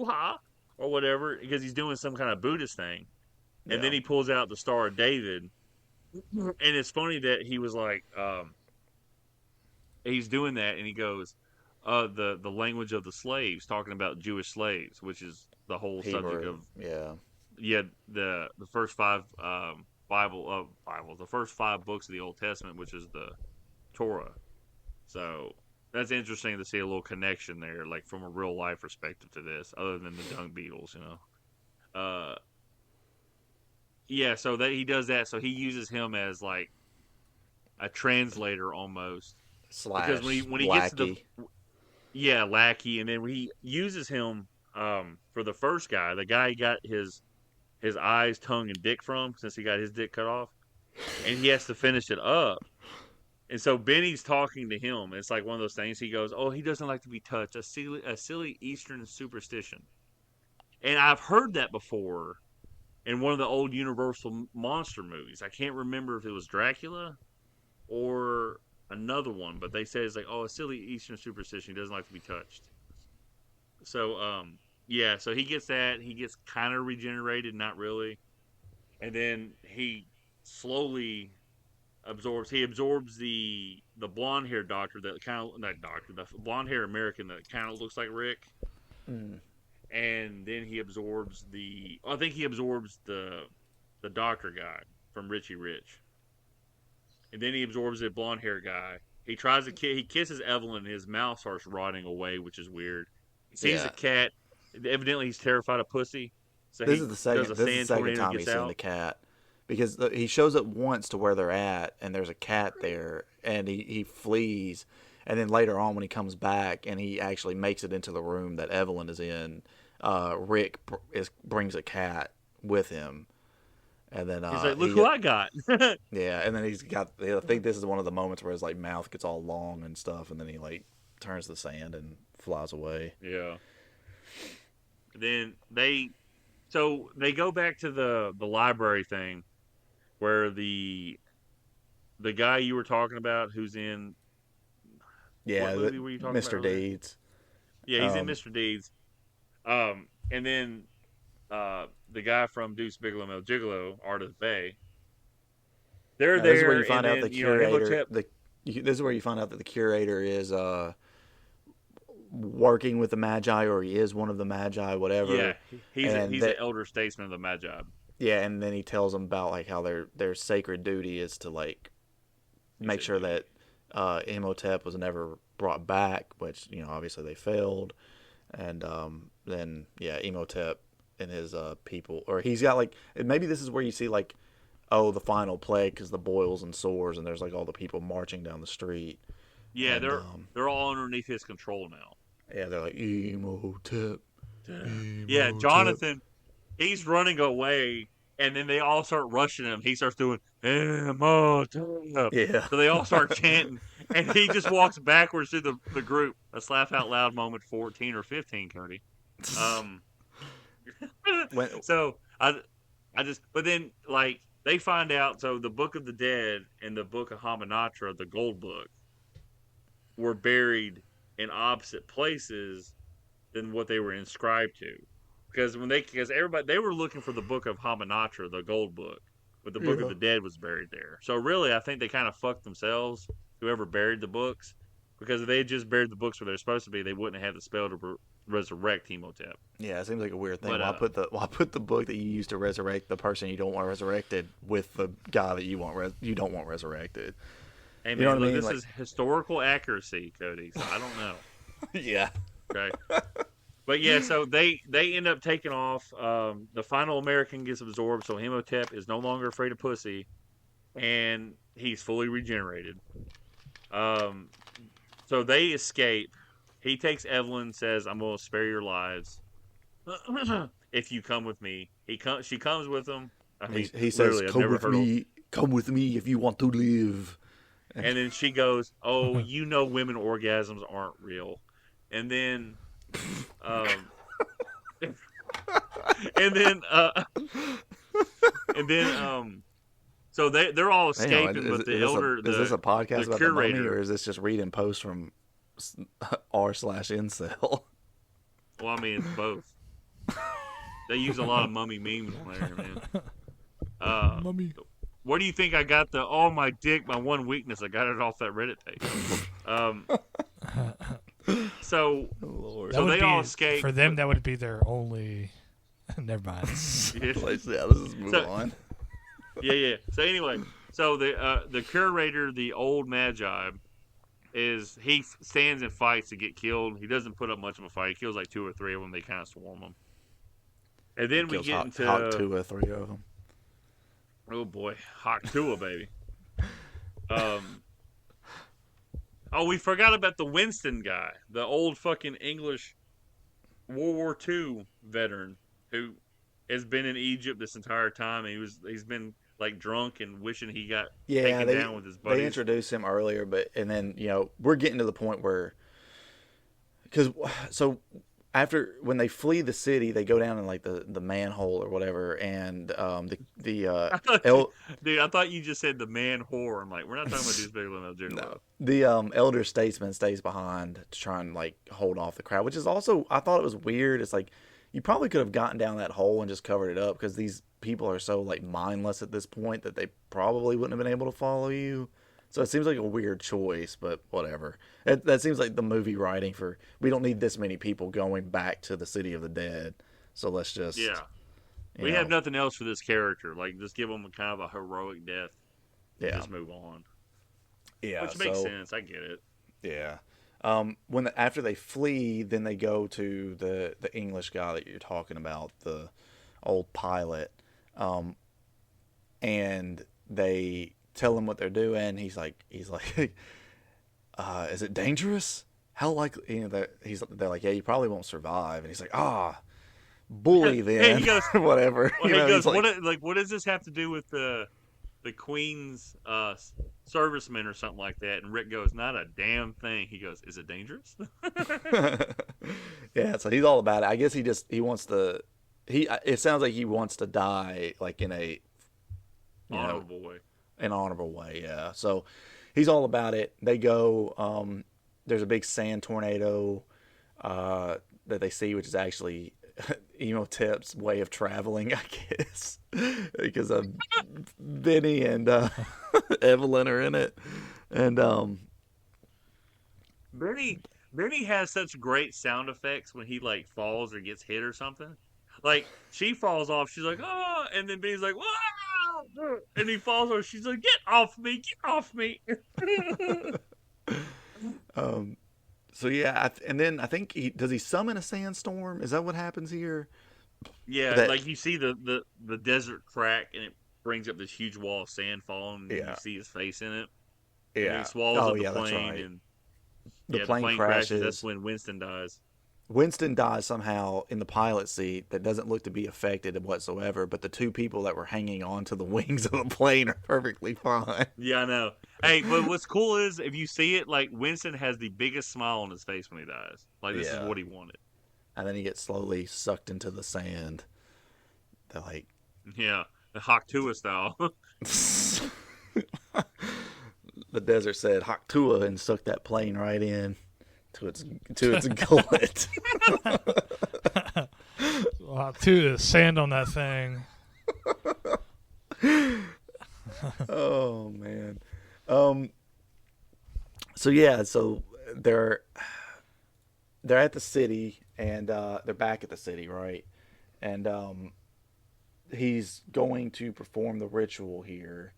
ha," or whatever, because he's doing some kind of Buddhist thing. And then he pulls out the Star of David, and it's funny that he was like, he's doing that, and he goes, the language of the slaves, talking about Jewish slaves, which is the whole subject of the first five the first 5 books of the Old Testament, which is the Torah. So that's interesting to see a little connection there, like from a real life perspective to this, other than the dung beetles, so that he does that. So he uses him as like a translator almost. Because when he gets to the lackey, and then when he uses him for the first guy, the guy he got his eyes, tongue, and dick from, since he got his dick cut off, and he has to finish it up. And so Benny's talking to him. It's like one of those things. He goes, "Oh, he doesn't like to be touched. A silly Eastern superstition." And I've heard that before in one of the old Universal monster movies. I can't remember if it was Dracula or another one, but they say it's like, "Oh, a silly Eastern superstition. He doesn't like to be touched." So, so he gets that. He gets kind of regenerated, not really. And then he slowly absorbs the blonde hair doctor that kind of, not doctor, the blonde hair American that kind of looks like Rick. And then he absorbs the doctor guy from Richie Rich. And then he absorbs the blonde hair guy. He tries to he kisses Evelyn, and his mouth starts rotting away, which is weird. He sees a cat. Evidently, he's terrified of pussy. So this is the second time he's seen the cat, because he shows up once to where they're at, and there's a cat there, and he flees. And then later on, when he comes back and he actually makes it into the room that Evelyn is in, Rick brings a cat with him. And then he's like, "Look who I got!" Yeah, and then he's got. I think this is one of the moments where his like mouth gets all long and stuff, and then he like turns to sand and flies away. Yeah. Then they go back to the library thing, where the guy you were talking about, who's in what movie were you talking Mr. about? Deeds. Yeah, he's in Mr. Deeds. And then the guy from Deuce Bigelow Gigolo, Art of the Bay. They're there. This is where you find out the curator. This is where you find out that the curator is working with the Magi, or he is one of the Magi, whatever. Yeah, he's an elder statesman of the Magi. Yeah, and then he tells them about like how their sacred duty is to like make sure that Imhotep was never brought back, which obviously they failed, and then Imhotep and his people, or he's got like, maybe this is where you see like, the final plague, because the boils and sores, and there's like all the people marching down the street. Yeah, and, they're all underneath his control now. Yeah, they're like Imhotep. Yeah, Jonathan, he's running away, and then they all start rushing him. He starts doing Imhotep. Yeah. So they all start chanting, and he just walks backwards through the group. Let's laugh out loud moment 14 or 15, Cody. So I just, but then like they find out. So the Book of the Dead and the Book of Hamanatra, the Gold Book, were buried in opposite places than what they were inscribed to. Because everybody, they were looking for the Book of Hamanatra, the Gold Book, but the Book of the Dead was buried there. So really, I think they kind of fucked themselves, whoever buried the books, because if they had just buried the books where they're supposed to be, they wouldn't have the spell to resurrect Hemotep. Yeah, it seems like a weird thing. But, I put the book that you use to resurrect the person you don't want resurrected with the guy that you don't want resurrected. Hey man, you know what I mean? This is historical accuracy, Cody. So I don't know. Yeah. Okay. But yeah, so they end up taking off. The final American gets absorbed, so Hemotep is no longer afraid of pussy, and he's fully regenerated. So they escape. He takes Evelyn, says, "I'm going to spare your lives if you come with me." She comes with him. I mean, he says, "Come with me if you want to live." And then she goes, "Oh, you know, women orgasms aren't real." And then, so they're all escaping, but the elder, is this a podcast about the mummy, curator, or is this just reading posts from r/incel? Well, I mean, it's both. They use a lot of mummy memes on there, man. Mummy. Where do you think I got the my dick, my one weakness? I got it off that Reddit page. So they all escape. For them, that would be their only. Never mind. Let's just move on. Yeah. So anyway, so the curator, the old Magi, he stands and fights to get killed. He doesn't put up much of a fight. He kills like 2 or 3 of them. They kind of swarm him. And then we get into 2 or 3 of them. Oh boy, Haktua, baby. We forgot about the Winston guy, the old fucking English World War II veteran who has been in Egypt this entire time. And he's been like drunk and wishing he got taken down with his buddies. They introduced him earlier, and then we're getting to the point where after when they flee the city, they go down in like the manhole or whatever, and dude, I thought you just said the man whore. I'm like, we're not talking about these big little dudes. No. The elder statesman stays behind to try and like hold off the crowd, which is also, I thought it was weird. It's like you probably could have gotten down that hole and just covered it up, because these people are so like mindless at this point that they probably wouldn't have been able to follow you. So it seems like a weird choice, but whatever. That seems like the movie writing for, we don't need this many people going back to the city of the dead, so let's just... Yeah. We have nothing else for this character. Like, just give him a kind of a heroic death. And just move on. Yeah. Which makes sense. I get it. Yeah. After they flee, then they go to the English guy that you're talking about, the old pilot, and they tell him what they're doing. He's like, is it dangerous? How likely? They're like, yeah, you probably won't survive. And he's like, bully then. He goes, whatever. Well, he goes, what does this have to do with the Queen's servicemen or something like that? And Rick goes, not a damn thing. He goes, is it dangerous? Yeah, so he's all about it. I guess he wants to. It sounds like he wants to die like in a honorable way. An honorable way, yeah. So he's all about it. They go. There's a big sand tornado that they see, which is actually Emotep's way of traveling, I guess, because Benny and Evelyn are in it, and Benny has such great sound effects when he like falls or gets hit or something. Like she falls off, she's like, oh, and then Benny's like, wow, and he falls over. She's like, get off me. So yeah, and then I think does he summon a sandstorm? Is that what happens here? Yeah, like you see the desert crack, and it brings up this huge wall of sand falling, and you see his face in it. Yeah, and it swallows up the plane, that's right. and the plane crashes. That's when Winston dies. Winston dies somehow in the pilot seat that doesn't look to be affected whatsoever, but the 2 people that were hanging onto the wings of the plane are perfectly fine. Yeah, I know. Hey, but what's cool is if you see it, like Winston has the biggest smile on his face when he dies. Like this is what he wanted. And then he gets slowly sucked into the sand. They're like, Yeah, the Haktua style. the desert said Haktua and sucked that plane right in to its gullet. To the sand on that thing. Oh man. So yeah, so they're at the city, and they're back at the city, right? And he's going to perform the ritual here.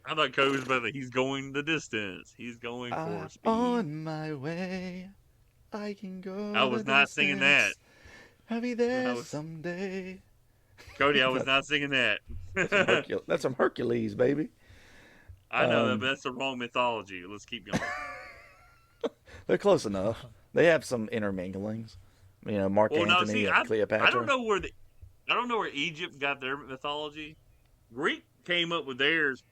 I thought Cody was better. He's going the distance. He's going for speed. On my way, I can go. I was not singing that. I'll be there someday. Cody, I was not singing that. That's some Hercules, baby. I know that, but that's the wrong mythology. Let's keep going. They're close enough. They have some interminglings. You know, Mark Antony and Cleopatra. I don't know where Egypt got their mythology. Greek came up with theirs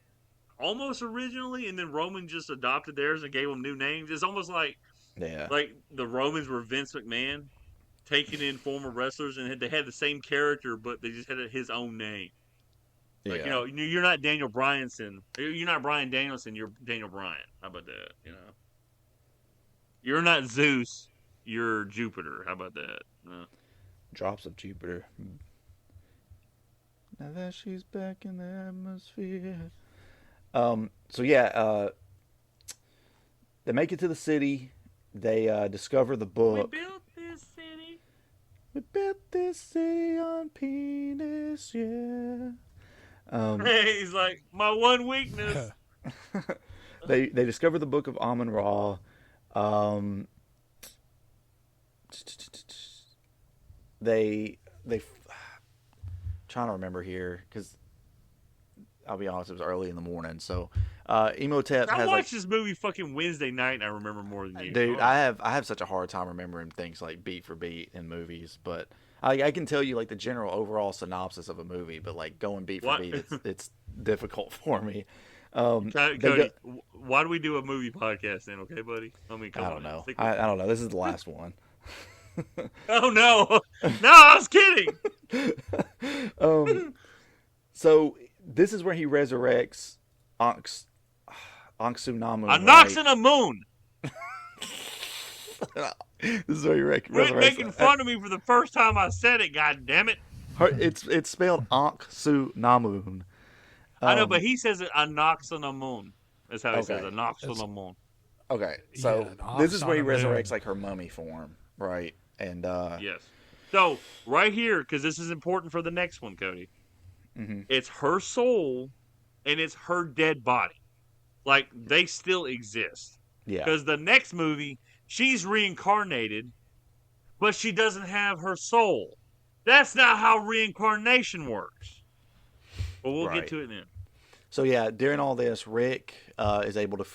almost originally, and then Roman just adopted theirs and gave them new names. It's almost like the Romans were Vince McMahon taking in former wrestlers, and they had the same character, but they just had his own name. Like, you know, you're not Daniel Bryanson. You're not Bryan Danielson. You're Daniel Bryan. How about that? You know, you're not Zeus. You're Jupiter. How about that? Drops of Jupiter. Now that she's back in the atmosphere. So yeah, they make it to the city. They discover the book. We built this city. We built this city on penis, yeah. He's like, my one weakness. They discover the book of Amun-Ra. They trying to remember here, because I'll be honest, it was early in the morning. So Imhotep I has watched this movie fucking Wednesday night, and I remember more than you. Dude, I have such a hard time remembering things like beat for beat in movies, but I can tell you like the general overall synopsis of a movie, but like going beat for beat, it's difficult for me. Cody, why do we do a movie podcast then? Okay, buddy. I mean, come on. I don't know. This is the last one. Oh no! No, I was kidding. So this is where he resurrects Anck-su-namun. A knocks in the moon. This is where he resurrects. Quit making fun of me for the first time I said it. God damn it! It's spelled Anck-su-namun. I know, but he says it. A knocks in the moon. That's how he says it. A knocks in the moon. Okay, so this is where he resurrects like her mummy form, right? And yes. So right here, because this is important for the next one, Cody. Mm-hmm. It's her soul, and it's her dead body. Like they still exist. Yeah. Because the next movie, she's reincarnated, but she doesn't have her soul. That's not how reincarnation works. But we'll get to it then. So yeah, during all this, Rick is able to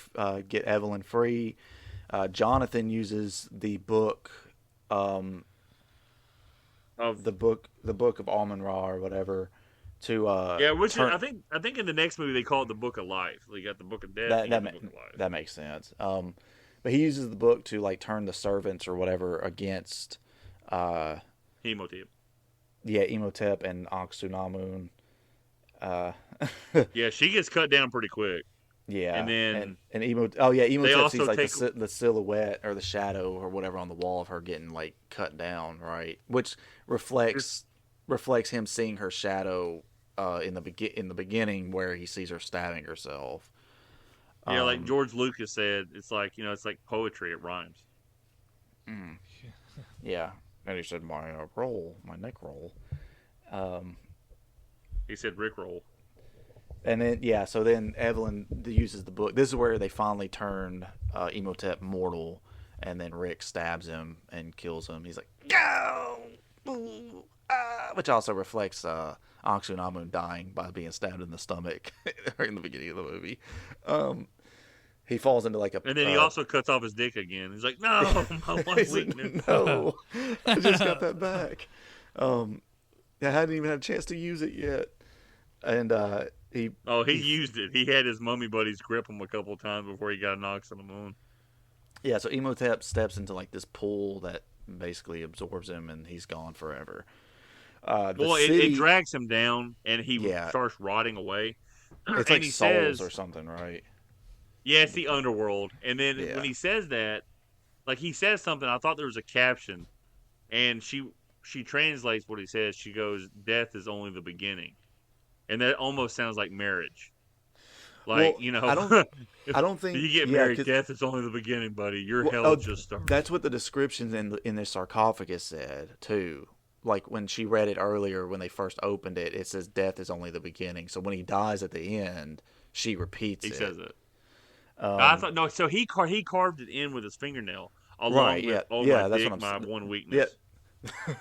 get Evelyn free. Jonathan uses the book, of the book of Amun-Ra or whatever, to I think in the next movie they call it the Book of Life. They got the Book of Death. The Book of Life. That makes sense. But he uses the book to like turn the servants or whatever against Imhotep. Yeah, Imhotep and Anck-su-namun. Yeah, she gets cut down pretty quick. Yeah, and then Imhotep sees like the silhouette or the shadow or whatever on the wall of her getting like cut down, right? Which reflects him seeing her shadow in the beginning where he sees her stabbing herself. Yeah, like George Lucas said, it's like poetry. It rhymes. Yeah, and he said my neck roll. He said Rick roll. And then, so then Evelyn uses the book. This is where they finally turn Imhotep mortal, and then Rick stabs him and kills him. He's like, go! Which also reflects Anck-su-namun dying by being stabbed in the stomach in the beginning of the movie. He falls into like a... And then he also cuts off his dick again. He's like, no, my one weakness. No, I just got that back. I hadn't even had a chance to use it yet. And he used it. He had his mummy buddies grip him a couple of times before he got knocks on the moon. Yeah, so Imhotep steps into like this pool that basically absorbs him, and he's gone forever. city, it drags him down, and he Yeah. starts rotting away. it's and like he souls says, or something, right? "Yeah, it's the underworld." And then Yeah. when he says that, like he says something, I thought there was a caption, and she translates what he says. She goes, "Death is only the beginning," and that almost sounds like marriage. Like Well, you know, I don't think you get yeah, married. 'cause- Death is only the beginning, buddy. Your well, hell just started. That's what the descriptions in the sarcophagus said too. Like when she read it earlier, when they first opened it, it says death is only the beginning. So when he dies at the end, she repeats He it. says it. I Um, thought no. So he carved it in with his fingernail, along Right, with yeah. "Oh Yeah, my that's dick, what my I'm s- one weakness."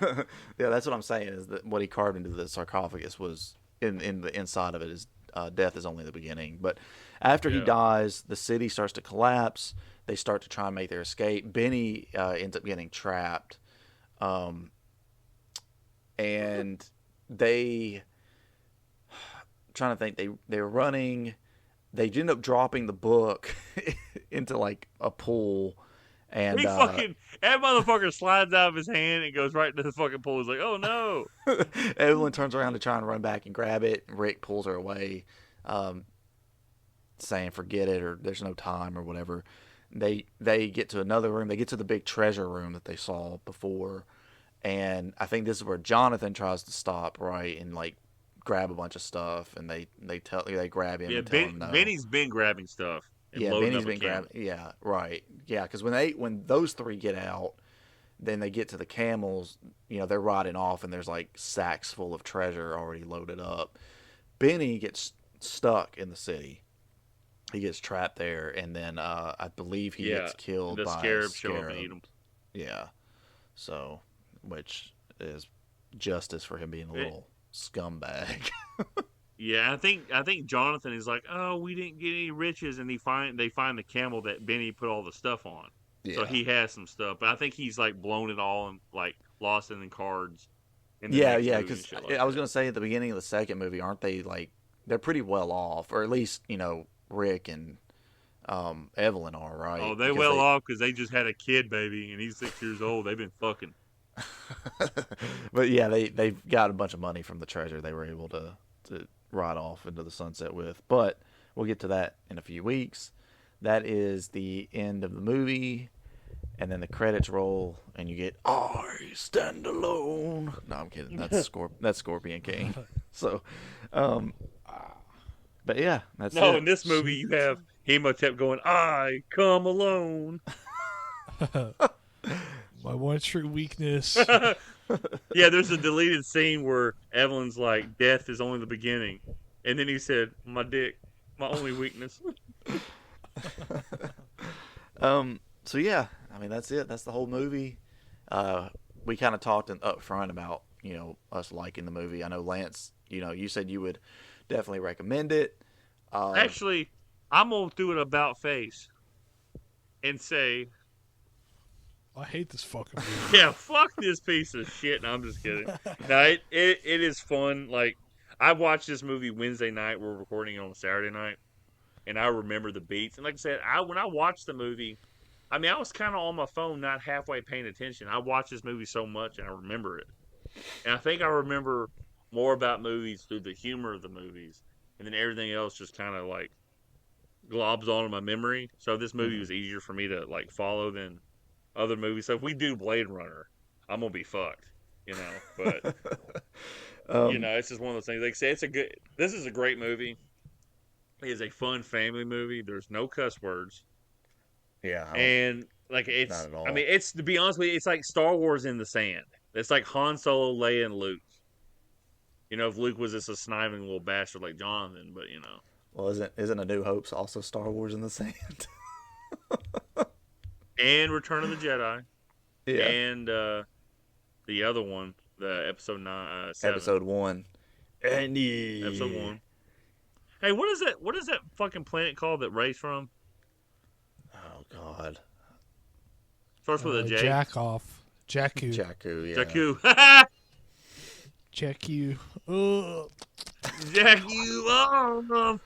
yeah, that's what I'm saying. Is that what he carved into the sarcophagus was in the inside of it is death is only the beginning. But after he Yeah. dies, the city starts to collapse. They start to try and make their escape. Benny ends up getting trapped, and they trying to think. They're running. They end up dropping the book into like a pool, and He that motherfucker slides out of his hand and goes right into the fucking pool. He's like, "Oh no!" Evelyn turns around to try and run back and grab it. Rick pulls her away, saying forget it or there's no time or whatever. They get to another room. They get to the big treasure room that they saw before, and I think this is where Jonathan tries to stop, right, and like grab a bunch of stuff, and they grab him Yeah, and tell him no. Benny's been grabbing stuff. And Yeah, loading Benny's up a been camel. grabbing. Yeah, right. Yeah, because when those three get out, then they get to the camels. You know, they're riding off, and there's like sacks full of treasure already loaded up. Benny gets stuck in the city. He gets trapped there, and then I believe he gets killed The by scarab a show up and scarab. eat him. Yeah, so which is justice for him being a little scumbag. Yeah, I think Jonathan is like, "Oh, we didn't get any riches," and they find the camel that Benny put all the stuff on. Yeah. So he has some stuff, but I think he's like blown it all and like lost it in cards. In the Yeah, next yeah, movie and because shit like I was that. gonna say at the beginning of the second movie, aren't they like they're pretty well off, or at least Rick and Evelyn are, right? Oh, they Because well off because they just had a kid, baby, and he's 6 years old. They've been fucking. But yeah, they've got a bunch of money from the treasure they were able to ride off into the sunset with. But we'll get to that in a few weeks. That is the end of the movie, and then the credits roll, and you get "I Stand Alone." No, I'm kidding. That's Scorpion King. So, but yeah, that's No, it. in this movie you have Hemotep going, "I come alone." My one true weakness. Yeah, there's a deleted scene where Evelyn's like, "Death is only the beginning," and then he said, "My dick, my only weakness." So yeah, I mean that's it. That's the whole movie. We kind of talked up front about us liking the movie. I know Lance, you said you would definitely recommend it. Actually, I'm gonna do an about face and say, I hate this fucking movie. "Yeah, fuck this piece of shit." No, I'm just kidding. No, it is fun. Like, I watched this movie Wednesday night. We're recording it on Saturday night, and I remember the beats. And like I said, when I watched the movie, I mean, I was kind of on my phone, not halfway paying attention. I watched this movie so much, and I remember it. And I think I remember more about movies through the humor of the movies, and then everything else just kind of like globs onto my memory. So this movie was easier for me to like follow than other movies. So if we do Blade Runner, I'm gonna be fucked, But it's just one of those things. Like I say, this is a great movie. It is a fun family movie. There's no cuss words. Yeah, And like Not at all. I mean, it's, to be honest with you, it's like Star Wars in the sand. It's like Han Solo, Leia, and Luke. If Luke was just a sniving little bastard like Jonathan, but well, isn't A New Hope's also Star Wars in the sand? and Return of the Jedi, Yeah, and the other one, the episode 9, 7. episode 1. And Episode 1. Hey, what is that fucking planet called that Ray's from? Oh God, Starts with a J. Jack off. Jakku. Jakku. Yeah. Jakku. Jakku. Ugh. Jakku off.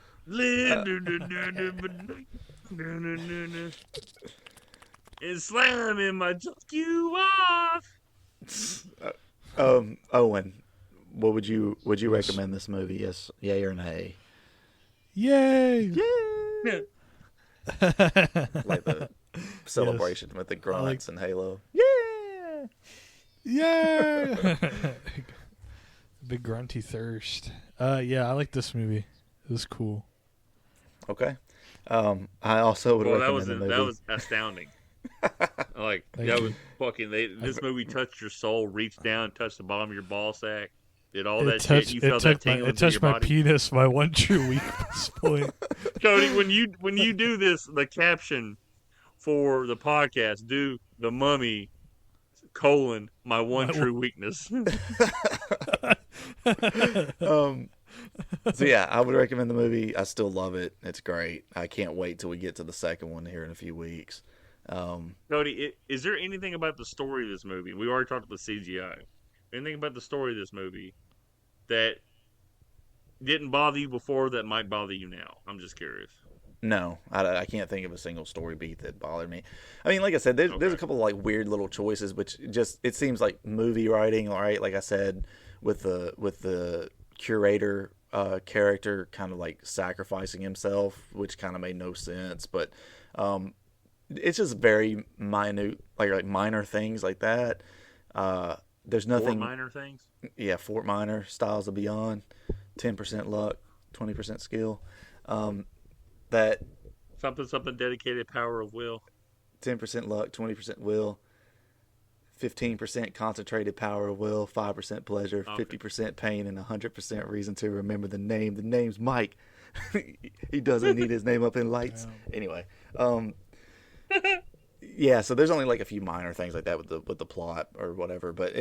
And slamming my Jakku off. Owen, what would you recommend this movie? Yes, yay or nay? Yay! Yeah. Like the celebration with the grunts and Halo. Yeah! Yeah! Big grunty thirst. Yeah, I like this movie. It was cool. Okay. I also would recommend the movie. That was astounding. Like Thank that you. was fucking. This movie touched your soul, reached down, touched the bottom of your ball sack, did all that shit. You felt that tingling It touched in your my body. penis, my one true weakness point. Cody, when you do this, the caption for the podcast, do the Mummy : my one true weakness. So yeah, I would recommend the movie. I still love it. It's great. I can't wait till we get to the second one here in a few weeks. Cody, is there anything about the story of this movie? We already talked about the CGI. Anything about the story of this movie that didn't bother you before that might bother you now? I'm just curious. No, I can't think of a single story beat that bothered me. I mean, like I said, there's a couple of like weird little choices, which just it seems like movie writing, right? Like I said, with the curator character kind of like sacrificing himself, which kind of made no sense. But it's just very minute, like minor things like that. There's nothing. More minor things. Yeah, Fort Minor, Styles of Beyond, 10% luck, 20% skill. That something dedicated, power of will. 10% luck, 20% will, 15% concentrated power of will, 5% pleasure, 50% pain, and 100% reason to remember the name. The name's Mike. He doesn't need his name up in lights. Anyway, yeah. So there's only like a few minor things like that with the plot or whatever, but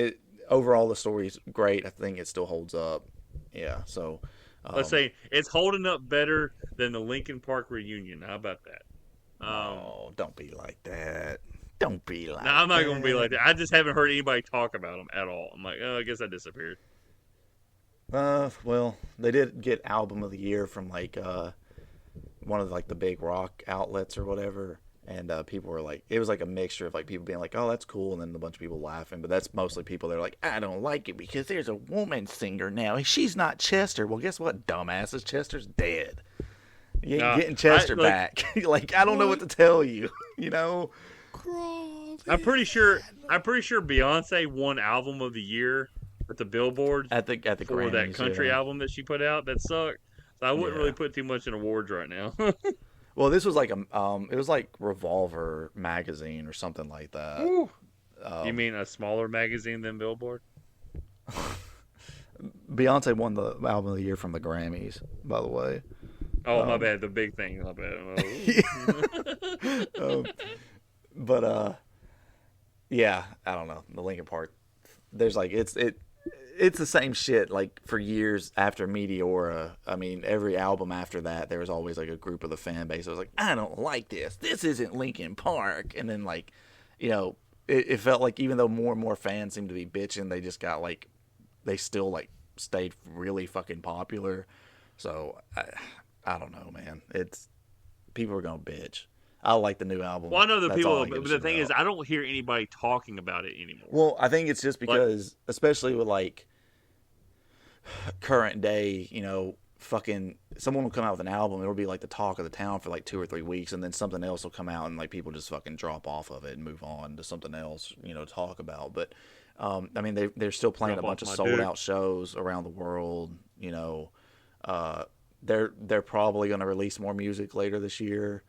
overall the story's great. I think it still holds up. Yeah. So. Let's say it's holding up better than the Linkin Park reunion. How about that? Oh, don't be like that. Don't be like that. No, I'm not going to be like that. I just haven't heard anybody talk about them at all. I'm like, oh, I guess I disappeared. Well, they did get album of the year from like one of like the big rock outlets or whatever, and people were like, it was like a mixture of like people being like, oh, that's cool, and then a bunch of people laughing, but that's mostly people that are like, I don't like it because there's a woman singer now. She's not Chester. Well, guess what, dumbasses? Chester's dead. You ain't getting Chester back. Like, I don't know what to tell you. You know. I'm pretty sure Beyonce won album of the year at the Billboard at the for Grammys, that country album that she put out. That sucked. So I wouldn't really put too much in awards right now. Well, this was like it was like Revolver magazine or something like that. You mean a smaller magazine than Billboard? Beyonce won the album of the year from the Grammys, by the way. Oh, my bad. The big thing. My bad. But yeah, I don't know. The Linkin Park, there's like it's the same shit like for years after Meteora. I mean, every album after that, there was always like a group of the fan base that was like, I don't like this. This isn't Linkin Park. And then like, you know, it felt like even though more and more fans seemed to be bitching, they just got like, they still like stayed really fucking popular. So I don't know, man. People are gonna bitch. I like the new album. Well, I know the people, but the thing is, I don't hear anybody talking about it anymore. Well, I think it's just because, especially with like current day, you know, fucking someone will come out with an album, it'll be like the talk of the town for like 2 or 3 weeks, and then something else will come out, and like people just fucking drop off of it and move on to something else, you know, to talk about. But I mean, they're still playing a bunch of sold out shows around the world. You know, they're probably going to release more music later this year.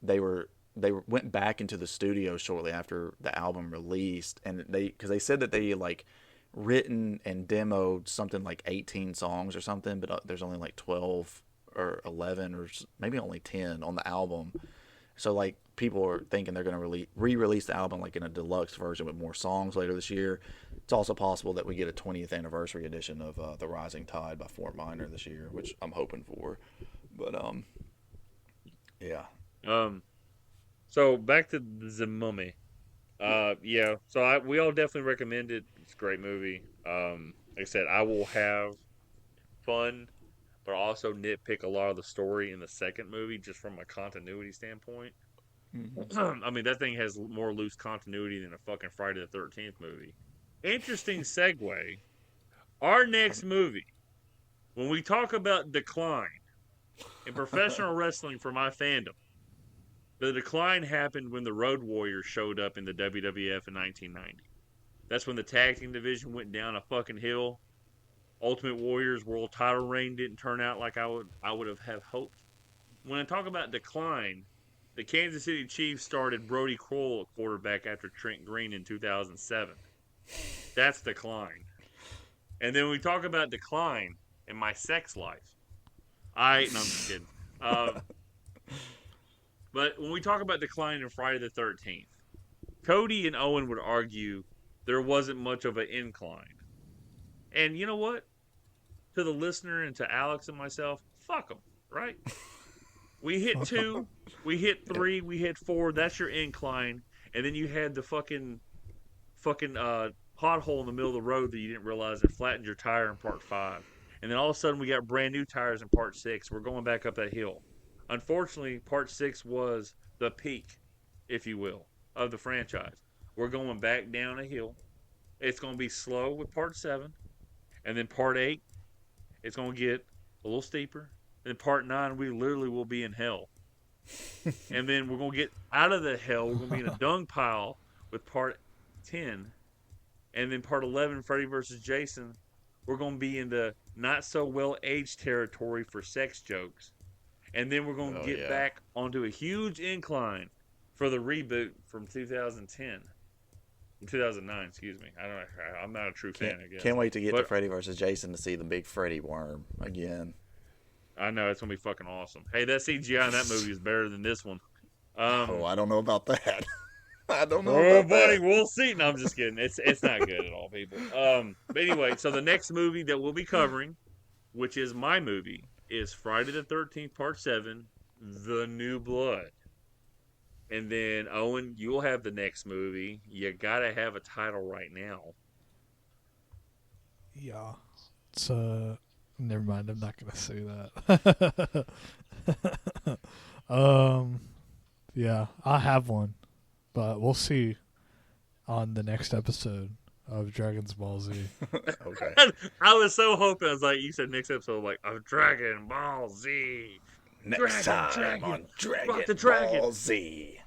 They went back into the studio shortly after the album released, and because they said that they like written and demoed something like 18 songs or something, but there's only like 12 or 11 or maybe only 10 on the album. So like people are thinking they're going to re-release the album like in a deluxe version with more songs later this year. It's also possible that we get a 20th anniversary edition of The Rising Tide by Fort Minor this year, which I'm hoping for. But yeah. So back to the Mummy. Yeah. So we all definitely recommend it. It's a great movie. Like I said, I will have fun, but also nitpick a lot of the story in the second movie just from a continuity standpoint. Mm-hmm. I mean, that thing has more loose continuity than a fucking Friday the 13th movie. Interesting segue. Our next movie, when we talk about decline in professional wrestling for my fandom, the decline happened when the Road Warriors showed up in the WWF in 1990. That's when the tag team division went down a fucking hill. Ultimate Warrior's world title reign didn't turn out like I would have hoped. When I talk about decline, the Kansas City Chiefs started Brody Kroll at quarterback after Trent Green in 2007. That's decline. And then we talk about decline in my sex life. No, I'm just kidding. But when we talk about decline in Friday the 13th, Cody and Owen would argue there wasn't much of an incline. And you know what? To the listener and to Alex and myself, fuck them, right? We hit 2, we hit 3, we hit 4. That's your incline. And then you had the fucking pothole in the middle of the road that you didn't realize it flattened your tire in part 5. And then all of a sudden we got brand new tires in part 6. We're going back up that hill. Unfortunately, part 6 was the peak, if you will, of the franchise. We're going back down a hill. It's going to be slow with part 7. And then part 8, it's going to get a little steeper. And then part 9, we literally will be in hell. And then we're going to get out of the hell. We're going to be in a dung pile with part 10. And then part 11, Freddy vs. Jason, we're going to be in the not so well aged territory for sex jokes. And then we're going to get back onto a huge incline for the reboot from 2010. 2009, excuse me. I'm not a true fan, I guess. Can't wait to get to Freddy vs. Jason to see the big Freddy worm again. I know, it's going to be fucking awesome. Hey, that CGI in that movie is better than this one. I don't know about that. I don't know about buddy, that. We'll see. No, I'm just kidding. It's not good at all, people. But anyway, so the next movie that we'll be covering, which is my movie, is Friday the 13th, Part 7, The New Blood. And then, Owen, you'll have the next movie. You gotta have a title right now. Yeah. It's, never mind. I'm not gonna say that. Yeah, I have one. But we'll see on the next episode of Dragon's Ball Z. Okay. I was so hoping. I was like, you said next episode, like, of Dragon Ball Z. Next time on Dragon Ball Z.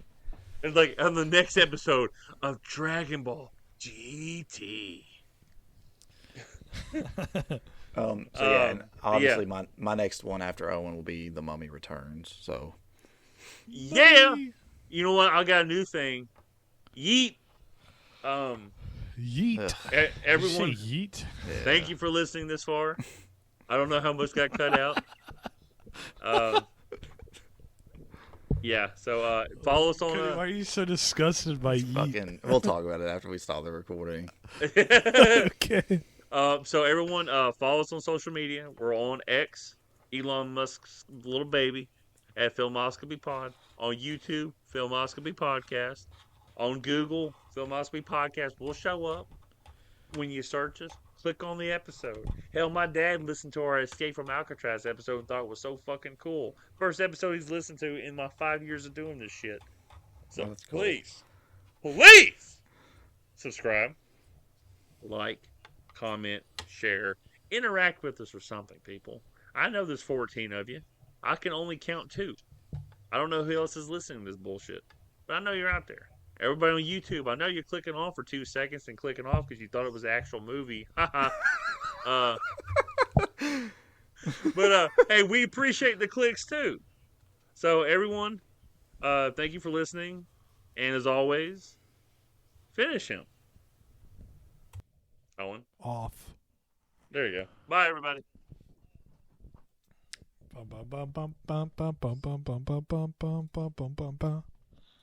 It's like on the next episode of Dragon Ball GT. And obviously my next one after Owen will be The Mummy Returns. So yeah, you know what? I got a new thing. Yeet. Yeet. Everyone, yeet. Thank you for listening this far. I don't know how much got cut out. Yeah, so follow us on. Why are you so disgusted by yeet? We'll talk about it after we stop the recording. Okay. So everyone, follow us on social media. We're on X, Elon Musk's little baby, at Filmoscopy Pod. On YouTube, Filmoscopy Podcast. On Google, Filmoscopy Podcast will show up. When you search us, click on the episode. Hell, my dad listened to our Escape from Alcatraz episode and thought it was so fucking cool. First episode he's listened to in my 5 years of doing this shit. So please subscribe, like, comment, share, interact with us or something, people. I know there's 14 of you. I can only count 2. I don't know who else is listening to this bullshit, but I know you're out there. Everybody on YouTube, I know you're clicking on for 2 seconds and clicking off because you thought it was an actual movie. But hey, we appreciate the clicks too. So everyone, thank you for listening, and as always, finish him. Owen. Off. There you go. Bye, everybody. Bum, bum, bum, bum, bum, bum, bum, bum, bum, bum, bum, bum, bum, bum.